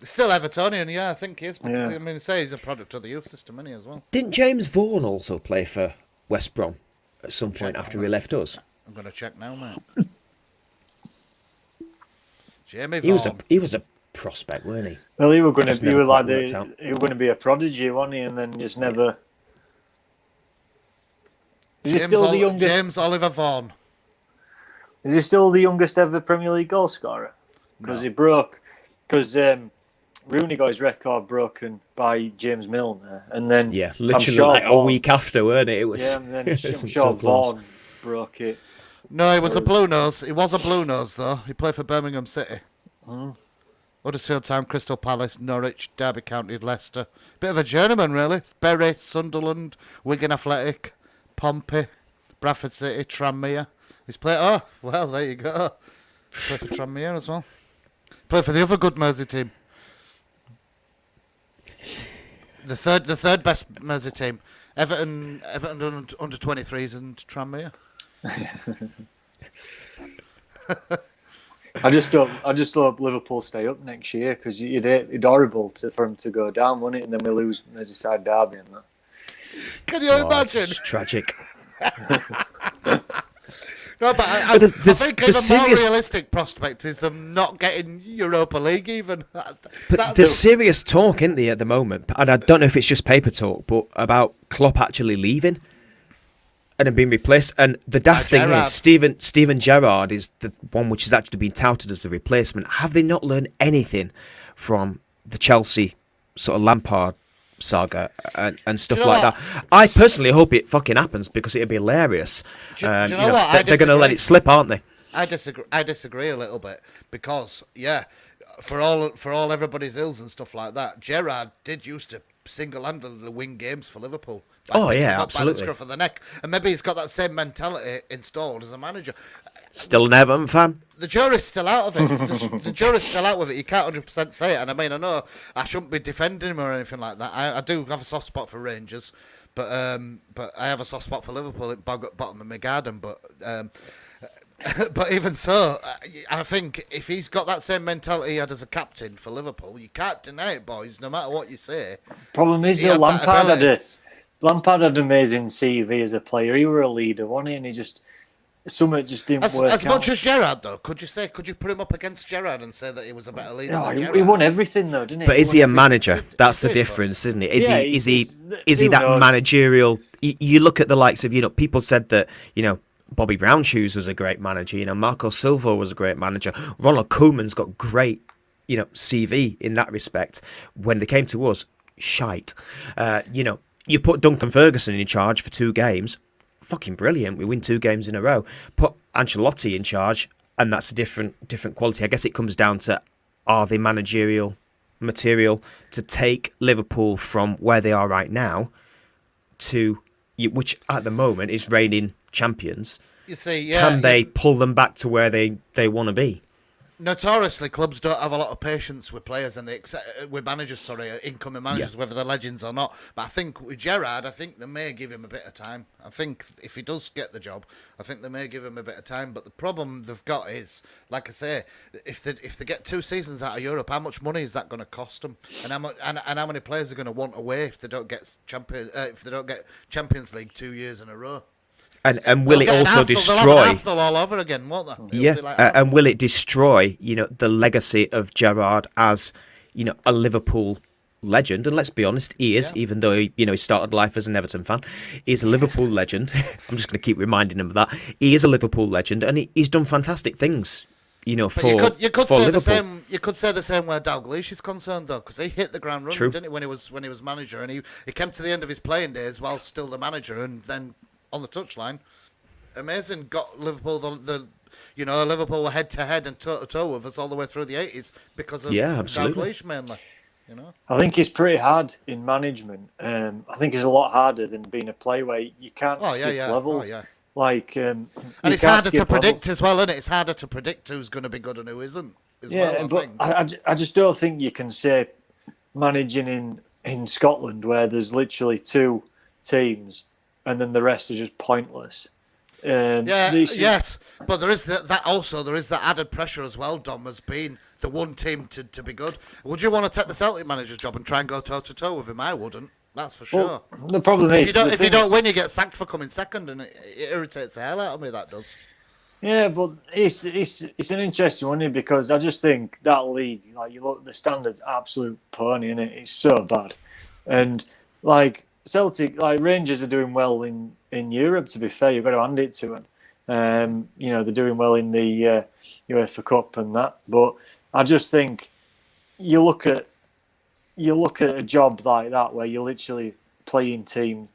S3: Still Evertonian, yeah, I think he is. Because,
S2: Yeah.
S3: I mean, say he's a product of the youth system, isn't he, as well?
S1: Didn't James Vaughan also play for West Brom at some point after he left us?
S3: I'm going to check now, mate. Jamie
S1: He was
S3: Vaughan.
S1: a prospect, weren't he?
S2: Well, he were going
S1: Just
S2: to
S1: never quite worked
S2: he
S1: out.
S2: were going to be a prodigy, wasn't he? And then just never. Is he still the youngest?
S3: James Oliver Vaughan.
S2: Is he still the youngest ever Premier League goal scorer? Because he broke. Because Rooney got his record broken by James Milner, and then
S1: literally like a week after, weren't it? It was.
S2: Yeah, and then I'm sure Vaughan broke it.
S3: No, he was a blue nose. He was a blue nose though. He played for Birmingham City. Huddersfield Town, Crystal Palace, Norwich, Derby County, Leicester. Bit of a journeyman, really. Bury, Sunderland, Wigan Athletic, Pompey, Bradford City, Tranmere. He's played. Oh, well, there you go. Played for Tranmere as well. Played for the other good Mersey team. The third best Mersey team. Everton under 23s and Tranmere.
S2: I just hope Liverpool stay up next year, because it'd horrible for them to go down, wouldn't it? And then we lose Merseyside derby and that.
S3: Can you imagine?
S1: It's tragic.
S3: No, but I think a more realistic prospect is them not getting Europa League even.
S1: But there's serious talk, isn't there, at the moment? And I don't know if it's just paper talk, but about Klopp actually leaving and then being replaced. And the daft thing is, Steven Gerrard is the one which has actually been touted as a replacement. Have they not learned anything from the Chelsea sort of Lampard saga and stuff like that? I personally hope it fucking happens, because it'd be hilarious.
S3: Do you know what?
S1: They're going to let it slip, aren't they?
S3: I disagree a little bit, because for all everybody's ills and stuff like that, Gerrard did used to single-handedly win games for Liverpool.
S1: Absolutely.
S3: By the scruff of the neck, and maybe he's got that same mentality installed as a manager.
S1: Still an Everton fan?
S3: The jury's still out of it. The jury's still out with it. You can't 100% say it. And I mean, I know I shouldn't be defending him or anything like that. I do have a soft spot for Rangers, but I have a soft spot for Liverpool at bottom of my garden. But even so, I think if he's got that same mentality he had as a captain for Liverpool, you can't deny it, boys, no matter what you say.
S2: Problem is, Lampard had an amazing CV as a player. He were a leader, wasn't he? And something just didn't work out.
S3: As much as Gerrard, though, could you put him up against Gerrard and say that he was a better leader than Gerrard?
S2: He won everything, though, didn't he?
S1: But is he a manager? That's the difference, isn't it? Is he that managerial? You look at the likes of, people said that, Bobby Brownshoes was a great manager. Marco Silva was a great manager. Ronald Koeman's got great, CV in that respect. When they came to us, shite. You put Duncan Ferguson in charge for 2 games. Fucking brilliant. We win 2 games in a row. Put Ancelotti in charge, and that's a different quality. I guess it comes down to, are they managerial material to take Liverpool from where they are right now to, which at the moment is reigning champions.
S3: You see,
S1: can they pull them back to where they want to be?
S3: Notoriously, clubs don't have a lot of patience with players and with managers, incoming managers, whether they're legends or not. But I think with Gerrard, they may give him a bit of time. I think if he does get the job, I think they may give him a bit of time. But the problem they've got is, like I say, if they get 2 seasons out of Europe, how much money is that going to cost them? And how many players are going to want away if they don't get Champions League 2 years in a row?
S1: And will it also destroy
S3: Arsenal all over again, won't they?
S1: And will it destroy, the legacy of Gerrard as, a Liverpool legend? And let's be honest, he is, even though he started life as an Everton fan. He's a Liverpool legend. I'm just going to keep reminding him of that. He is a Liverpool legend, and he's done fantastic things. For
S3: you could say
S1: Liverpool.
S3: the same. You could say the same where Dalglish is concerned, though, because he hit the ground running, didn't he, when he was manager, and he came to the end of his playing days while still the manager, and then on the touchline, amazing. Got Liverpool Liverpool were head to head and toe to toe with us all the way through the 80s because of Dalglish mainly.
S2: I think it's pretty hard in management. I think it's a lot harder than being a player where you can't skip levels. And
S3: it's harder to predict as well, isn't it? It's harder to predict who's going to be good and who isn't.
S2: I just don't think you can say managing in Scotland where there's literally 2 teams and then the rest are just pointless.
S3: Yes, but there is there is that added pressure as well, Dom, as being the one team to be good. Would you want to take the Celtic manager's job and try and go toe-to-toe with him? I wouldn't. That's for sure.
S2: Well, the problem is...
S3: If you don't win, you get sacked for coming second, and it irritates the hell out of me, that does.
S2: Yeah, but it's an interesting one, because I just think that league, like, you look, the standard's absolute pony, innit? It's so bad. And, like, Celtic, like, Rangers are doing well in Europe, to be fair. You've got to hand it to them. They're doing well in the UEFA Cup and that. But I just think you look at a job like that where you're literally playing teams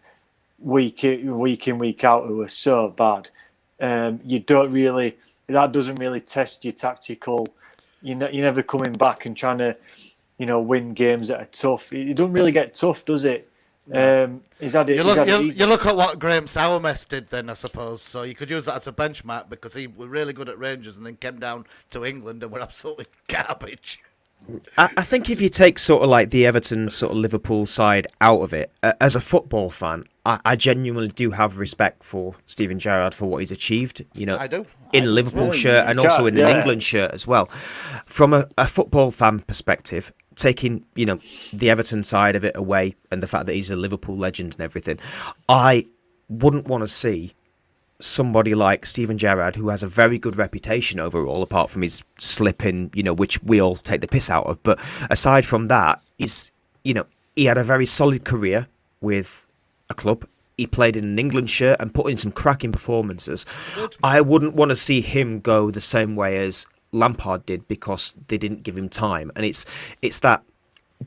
S2: week in, week out who are so bad. That doesn't really test your tactical. You're never coming back and trying to, win games that are tough. It doesn't really get tough, does it? You look at what Graham Sourmess did then, I suppose. So you could use that as a benchmark, because he was really good at Rangers and then came down to England and were absolutely garbage.
S1: I think if you take sort of like the Everton sort of Liverpool side out of it, as a football fan, I genuinely do have respect for Steven Gerrard for what he's achieved. I do. In a Liverpool shirt and also in an England shirt as well. From a football fan perspective, taking the Everton side of it away and the fact that he's a Liverpool legend and everything, I wouldn't want to see somebody like Steven Gerrard, who has a very good reputation overall, apart from his slipping, which we all take the piss out of. But aside from that, he had a very solid career with a club. He played in an England shirt and put in some cracking performances. Good. I wouldn't want to see him go the same way as Lampard did, because they didn't give him time. And it's that,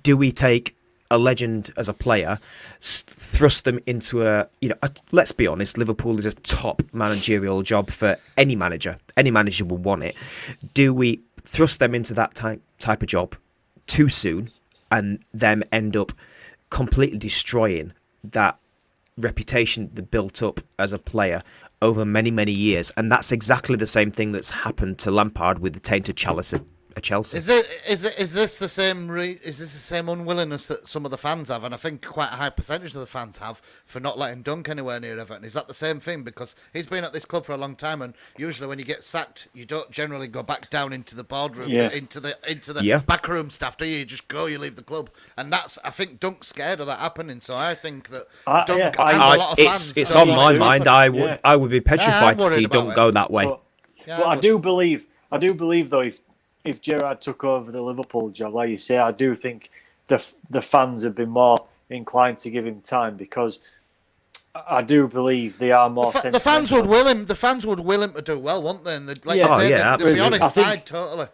S1: do we take a legend as a player, thrust them into let's be honest, Liverpool is a top managerial job for any manager. Any manager will want it. Do we thrust them into that type of job too soon and them end up completely destroying that reputation that built up as a player over many, many years? And that's exactly the same thing that's happened to Lampard with the tainted chalice at Chelsea.
S3: Is this the same unwillingness that some of the fans have, and I think quite a high percentage of the fans have, for not letting Dunk anywhere near Everton? Is that the same thing? Because he's been at this club for a long time, and usually when you get sacked, you don't generally go back down into the boardroom, into the backroom staff, do you? You just go, you leave the club, and I think Dunk's scared of that happening. So I think that Dunk and a lot of fans.
S1: It's on my mind. I would be petrified to see Dunk go that way.
S2: But I do believe though, if Gerrard took over the Liverpool job, like you say, I do think the fans have been more inclined to give him time, because I do believe they are more.
S3: The fans would will him. The fans would will him to do well, wouldn't they? And they'd be on his side totally.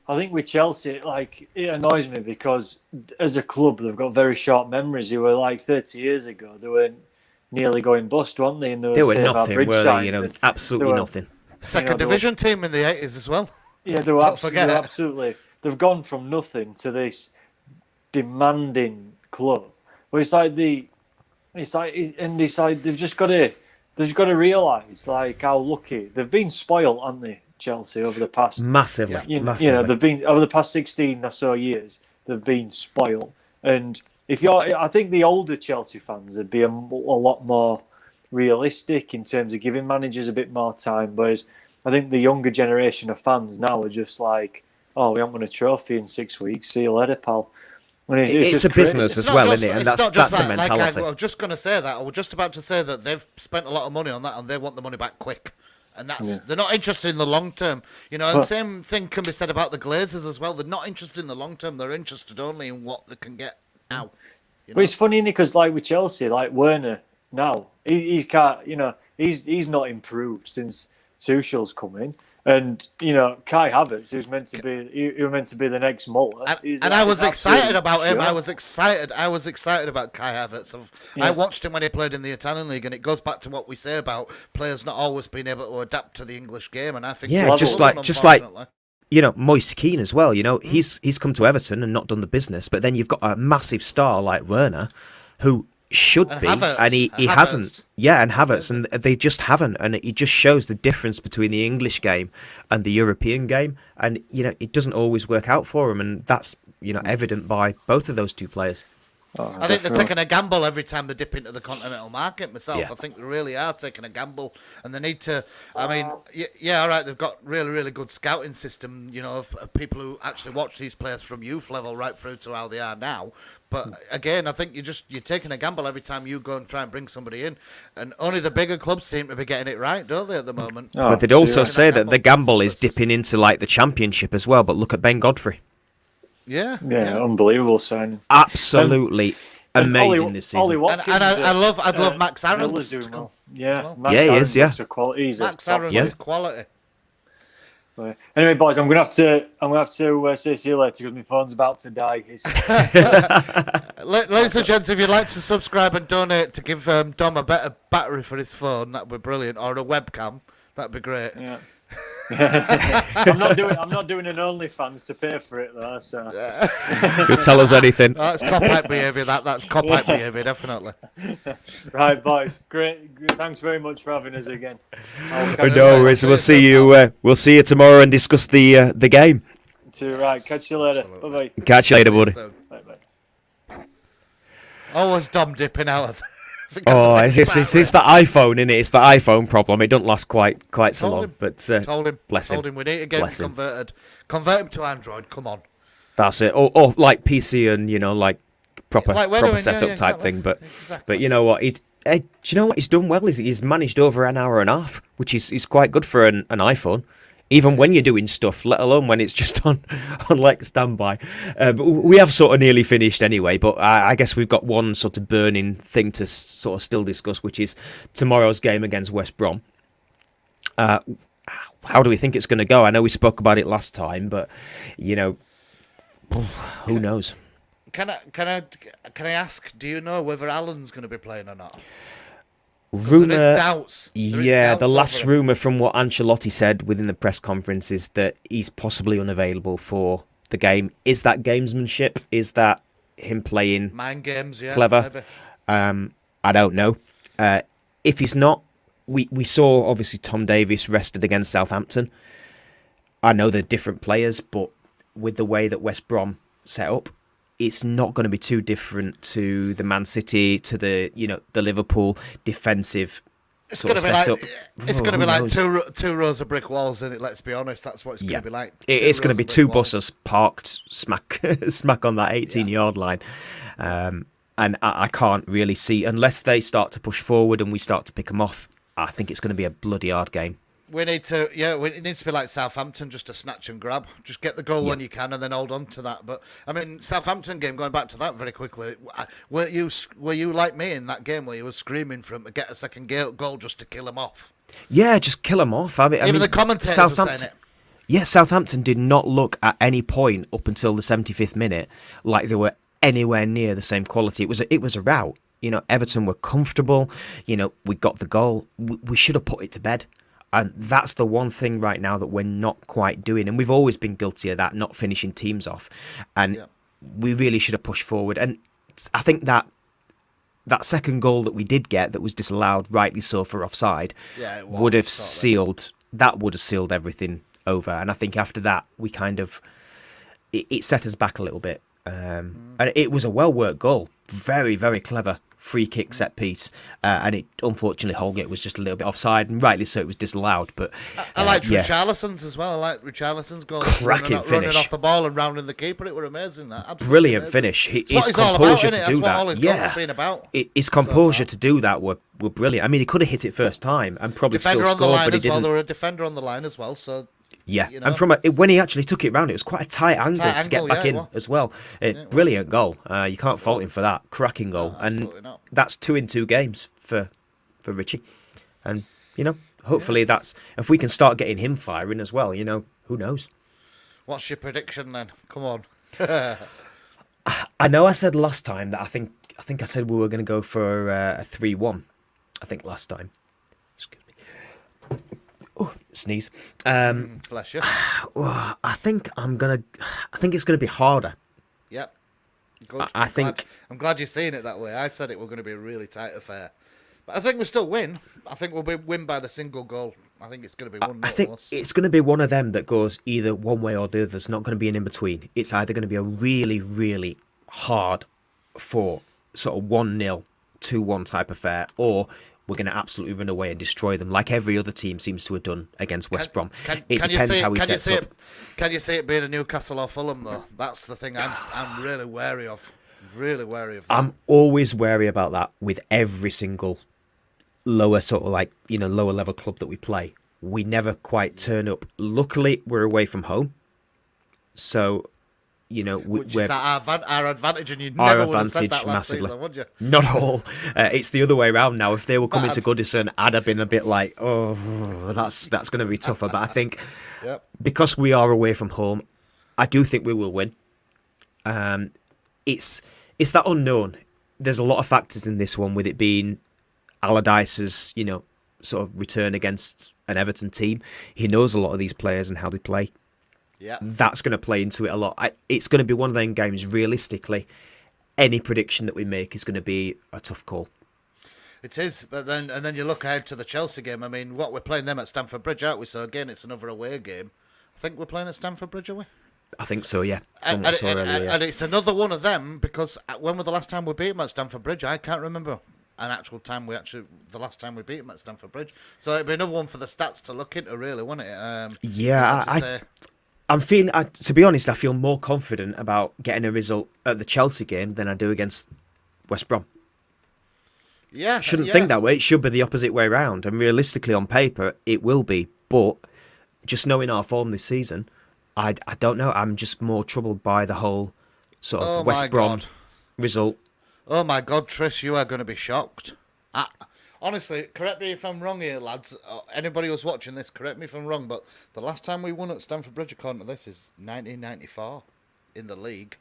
S2: I think with Chelsea, it annoys me because as a club, they've got very short memories. They were like 30 years ago, they were nearly going bust, weren't they? And
S1: they were nothing, were they? Absolutely nothing.
S3: Second division team in the 80s as well.
S2: Yeah, they were absolutely. They've gone from nothing to this demanding club. But they've just got to realise how lucky they've been spoiled, aren't they? Chelsea over the past
S1: massively.
S2: They've been over the past 16 or so years. They've been spoiled, and I think the older Chelsea fans would be a lot more realistic in terms of giving managers a bit more time, whereas I think the younger generation of fans now are just like, oh, we haven't won a trophy in 6 weeks. See you later, pal.
S1: It's a business as well, isn't it? And that's the mentality.
S3: I was just going to say that. I was just about to say that they've spent a lot of money on that and they want the money back quick. And they're not interested in the long term. And the same thing can be said about the Glazers as well. They're not interested in the long term. They're interested only in what they can get now.
S2: But it's funny, because with Chelsea, Werner now, he's not improved since Tuchel's come in, and Kai Havertz, who's meant to be the next Muller,
S3: and I was excited about him. I was excited about Kai Havertz. I watched him when he played in the Italian league, and it goes back to what we say about players not always being able to adapt to the English game. And I think
S1: just like Moise Keane as well. He's come to Everton and not done the business, but then you've got a massive star like Werner, who should be, and he hasn't. Yeah, and Havertz, and they just haven't, and it just shows the difference between the English game and the European game, and it doesn't always work out for him, and that's evident by both of those two players.
S3: I think they're taking a gamble every time they dip into the continental market myself. I think they really are taking a gamble, and they need to. I mean, all right, they've got really, really good scouting system, of people who actually watch these players from youth level right through to how they are now. But again, I think you're taking a gamble every time you go and try and bring somebody in, and only the bigger clubs seem to be getting it right, don't they, at the moment?
S1: But they'd also say that the gamble is dipping into like the Championship as well. But look at Ben Godfrey.
S2: Yeah, unbelievable signing.
S1: Absolutely amazing this season.
S3: And I'd love Max Aaron's
S2: doing well.
S1: Max he is. Yeah,
S3: Max Aaron's is quality.
S2: Anyway, boys, I'm gonna have to say see you later because my phone's about to die.
S3: Ladies and gents, if you'd like to subscribe and donate to give Dom a better battery for his phone, that'd be brilliant, or a webcam, that'd be great.
S2: Yeah. I'm not doing an OnlyFans to pay for it though. So
S1: you'll tell us anything.
S3: That's cop-out behaviour. That's cop-out behaviour, definitely.
S2: Right, boys. Great. Thanks very much for having us again.
S1: No worries. We'll see you. We'll see you tomorrow and discuss the game.
S2: Right. Catch you later. Bye bye.
S1: Catch you later, buddy.
S2: Bye bye.
S3: Always Dom dipping out of.
S1: It's the iPhone, innit? It's the iPhone problem. It don't last quite so long. But
S3: told him we need to get him converted. Convert him to Android. Come on.
S1: That's it. Or like PC and like proper setup type thing. But you know what? Do you know what he's done well? He's managed over an hour and a half, which is quite good for an iPhone. Even when you're doing stuff, let alone when it's just on like standby. But we have sort of nearly finished anyway, but I guess we've got one sort of burning thing to sort of still discuss, which is tomorrow's game against West Brom. How do we think it's going to go? I know we spoke about it last time, but, who knows?
S3: Can I ask, do you know whether Alan's going to be playing or not?
S1: Rumour,
S3: there is doubts.
S1: The last rumour from what Ancelotti said within the press conference is that he's possibly unavailable for the game. Is that gamesmanship? Is that him playing
S3: mind games? Yeah,
S1: clever? I don't know. If he's not, we saw obviously Tom Davies rested against Southampton. I know they're different players, but with the way that West Brom set up, it's not going to be too different to the Man City, to the the Liverpool defensive sort of setup.
S3: It's going to be like two rows of brick walls in it. Let's be honest, that's what it's going to be like.
S1: It's going to be two buses parked smack on that 18-yard line, and I can't really see unless they start to push forward and we start to pick them off. I think it's going to be a bloody hard game.
S3: It needs to be like Southampton, just a snatch and grab. Just get the goal when you can and then hold on to that. But, I mean, Southampton game, going back to that very quickly, were you like me in that game where you were screaming for him to get a second goal just to kill him off?
S1: Yeah, just kill him off. I mean,
S3: the commentators were saying it.
S1: Yeah, Southampton did not look at any point up until the 75th minute like they were anywhere near the same quality. It was a rout. Everton were comfortable. We got the goal. We should have put it to bed. And that's the one thing right now that we're not quite doing. And we've always been guilty of that, not finishing teams off. And we really should have pushed forward. And I think that second goal that we did get that was disallowed, rightly so, for offside, would have sealed everything over. And I think after that, we kind of... It set us back a little bit. And it was a well-worked goal. Very, very clever. Free kick set piece, and it unfortunately Holgate was just a little bit offside, and rightly so it was disallowed. But
S3: I liked Richarlison's as well. I liked Richarlison's goal,
S1: cracking finish,
S3: running off the ball and rounding the keeper. It was amazing. That absolutely
S1: brilliant
S3: amazing.
S1: finish. His composure to do
S3: that,
S1: his composure to do that were brilliant. I mean, he could have hit it first time and probably still scored, but he didn't.
S3: There were a defender on the line as well, so.
S1: Yeah, and when he actually took it round, it was quite a tight angle to get back in as well. Brilliant goal. You can't fault him for that. Cracking goal. And that's 2 in 2 games for Richie. And, hopefully that's... If we can start getting him firing as well, who knows?
S3: What's your prediction then? Come on.
S1: I know I said last time that I think I said we were going to go for a 3-1. I think last time. Excuse me. Oh, sneeze.
S3: Bless you.
S1: I think it's gonna be harder.
S3: Yep. Good. I'm glad you're seeing it that way. I said it were going to be a really tight affair, but I think we'll still win. I think we'll win by the single goal. I think it's going to be 1-0.
S1: I think it's going to be one of them that goes either one way or the other. It's not going to be an in between. It's either going to be a really, really hard for sort of 1-0, 2-1 type affair, or we're going to absolutely run away and destroy them, like every other team seems to have done against West Brom. It depends how he sets up.
S3: Can you see it being a Newcastle or Fulham, though? That's the thing I'm really wary of. Really wary of that.
S1: I'm always wary about that with every single lower lower level club that we play. We never quite turn up. Luckily, we're away from home, so
S3: which is our advantage, and you never would have said that last season, would you?
S1: Not at all. It's the other way around now. If they were coming to Goodison, I'd have been a bit like, oh, that's going to be tougher. But I think because we are away from home, I do think we will win. It's that unknown. There's a lot of factors in this one, with it being Allardyce's, sort of return against an Everton team. He knows a lot of these players and how they play.
S3: Yeah,
S1: that's going to play into it a lot. It's going to be one of them games. Realistically, any prediction that we make is going to be a tough call.
S3: It is, but then you look ahead to the Chelsea game. I mean, we're playing them at Stamford Bridge, aren't we? So again, it's another away game. I think we're playing at Stamford Bridge, are we?
S1: I think so, yeah.
S3: And it's another one of them, because when was the last time we beat them at Stamford Bridge? I can't remember the last time we beat them at Stamford Bridge. So it'd be another one for the stats to look into, really, wouldn't it?
S1: I'm feeling, to be honest, I feel more confident about getting a result at the Chelsea game than I do against West Brom.
S3: Yeah,
S1: shouldn't think that way. It should be the opposite way round. And realistically, on paper, it will be. But just knowing our form this season, I don't know. I'm just more troubled by the whole sort of West Brom result.
S3: Oh my God, Trish, you are going to be shocked. Honestly, correct me if I'm wrong here, lads. Anybody who's watching this, correct me if I'm wrong, but the last time we won at Stamford Bridge, according to this, is 1994 in the league.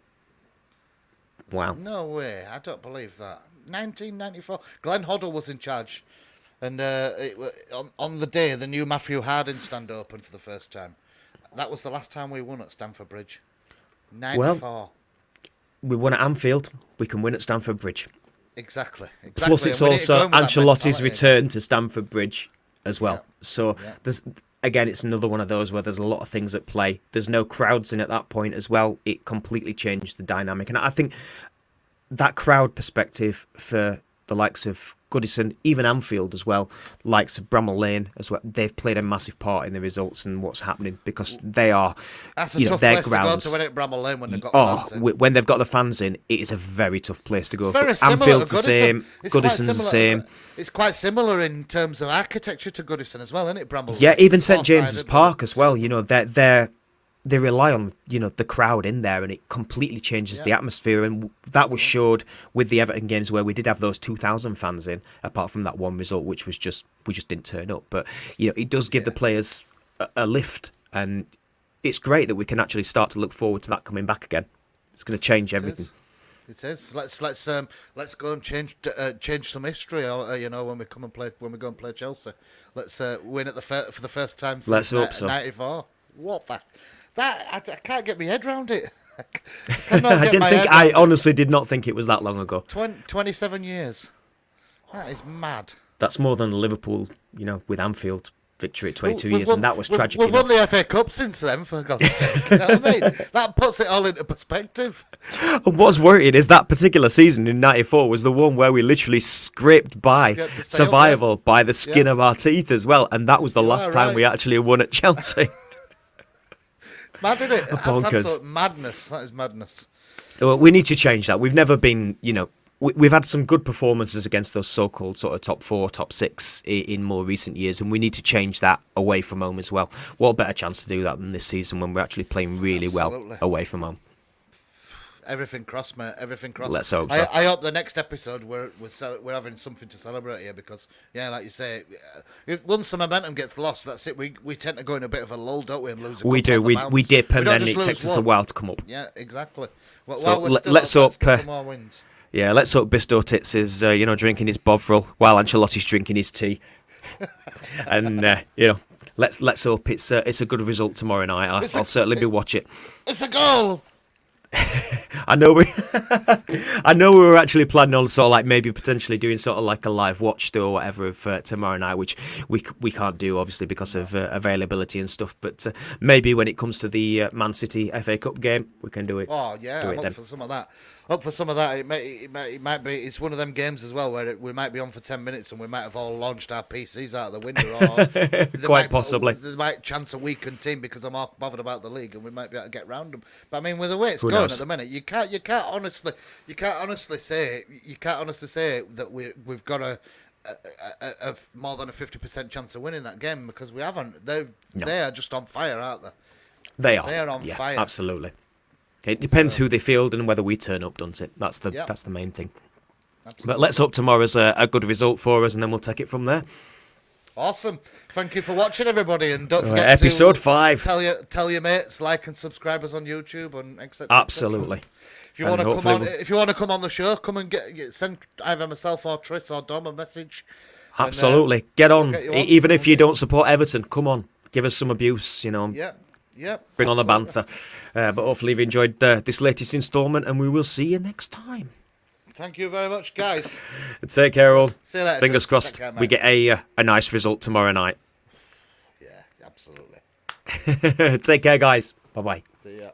S1: Wow.
S3: No way. I don't believe that. 1994. Glenn Hoddle was in charge. And on the day, the new Matthew Harding stand opened for the first time. That was the last time we won at Stamford Bridge. 94.
S1: Well, we won at Anfield. We can win at Stamford Bridge.
S3: Exactly.
S1: Plus, it's also Ancelotti's return to Stamford Bridge as well. Yeah. So, it's another one of those where there's a lot of things at play. There's no crowds in at that point as well. It completely changed the dynamic. And I think that crowd perspective for the likes of Goodison, even Anfield as well, likes of Bramall Lane as well, they've played a massive part in the results and what's happening, because they are,
S3: that's a tough
S1: their
S3: place
S1: grounds.
S3: To go to win at Bramall Lane when they've got fans in.
S1: When they've got the fans in, it is a very tough place to go.
S3: Anfield's
S1: the same, Goodison's the same.
S3: It's quite similar in terms of architecture to Goodison as well, isn't it, Bramall Lane?
S1: Yeah, even St James's Park as well. They rely on the crowd in there, and it completely changes the atmosphere. And that was showed with the Everton games, where we did have those 2,000 fans in, apart from that one result, which was we just didn't turn up. But it does give the players a lift, and it's great that we can actually start to look forward to that coming back again. It's going to change everything.
S3: It is. Let's go and change some history. When we go and play Chelsea, let's win for the first time since 94. What the. I can't get my head around it.
S1: I honestly did not think it was that long ago.
S3: 27 years. That is mad.
S1: That's more than Liverpool, with Anfield victory at 22 years, and that was tragic.
S3: We've won the FA Cup since then, for God's sake. You know what I mean? That puts it all into perspective.
S1: And what's worrying is that particular season in 94 was the one where we literally scraped by survival by the skin of our teeth as well, and that was the last time we actually won at Chelsea.
S3: Mad, isn't it? That's absolute madness. That is madness.
S1: Well, we need to change that. We've never been, we've had some good performances against those so-called sort of top 4, top 6 in more recent years, and we need to change that away from home as well. What better chance to do that than this season, when we're actually playing really well away from home?
S3: Everything crossed, mate. Everything crossed.
S1: Let's hope so.
S3: I hope the next episode we're having something to celebrate here, because, like you say, once the momentum gets lost, that's it. We tend to go in a bit of a lull, don't we, and lose a couple.
S1: We do. We dip, and then it takes us a while to come up.
S3: Yeah, exactly.
S1: So let's hope.
S3: Some more wins.
S1: Yeah, let's hope Bisto Tits is drinking his Bovril while Ancelotti's drinking his tea, and let's hope it's a good result tomorrow night. I'll certainly be watching.
S3: It's a goal.
S1: I know we were actually planning on sort of like maybe potentially doing sort of like a live watch or whatever for tomorrow night, which we can't do obviously because of availability and stuff. But maybe when it comes to the Man City FA Cup game, we can do it.
S3: Oh yeah, I'm up
S1: then.
S3: for some of that. up for some of that. It might be. It's one of them games as well where we might be on for 10 minutes and we might have all launched our PCs out of the window. Or
S1: Quite possibly.
S3: There might chance a weakened team because I'm more bothered about the league and we might be able to get round them. But I mean, with the way it's
S1: Who
S3: going
S1: knows?
S3: at the minute, you can't honestly say that we've got a more than a 50% chance of winning that game because we haven't. They are just on fire, aren't they?
S1: They are.
S3: They are on fire.
S1: Absolutely. It depends who they field and whether we turn up, doesn't it? That's the main thing. Absolutely. But let's hope tomorrow's a good result for us, and then we'll take it from there.
S3: Awesome. Thank you for watching, everybody, and don't forget
S1: episode
S3: to
S1: 5.
S3: Tell your mates, like and subscribe us on YouTube and etc.
S1: Absolutely.
S3: If you want to come on the show, come and send either myself or Tris or Dom a message.
S1: Absolutely.
S3: And,
S1: get on.
S3: we'll
S1: Even if you don't support Everton, come on. Give us some abuse,
S3: Yeah.
S1: Bring on the banter. But hopefully you've enjoyed this latest instalment, and we will see you next time.
S3: Thank you very much, guys.
S1: Take care, all.
S3: See you later.
S1: Fingers crossed
S3: Take care,
S1: we get a nice result tomorrow night.
S3: Yeah, absolutely.
S1: Take care, guys. Bye-bye.
S3: See ya.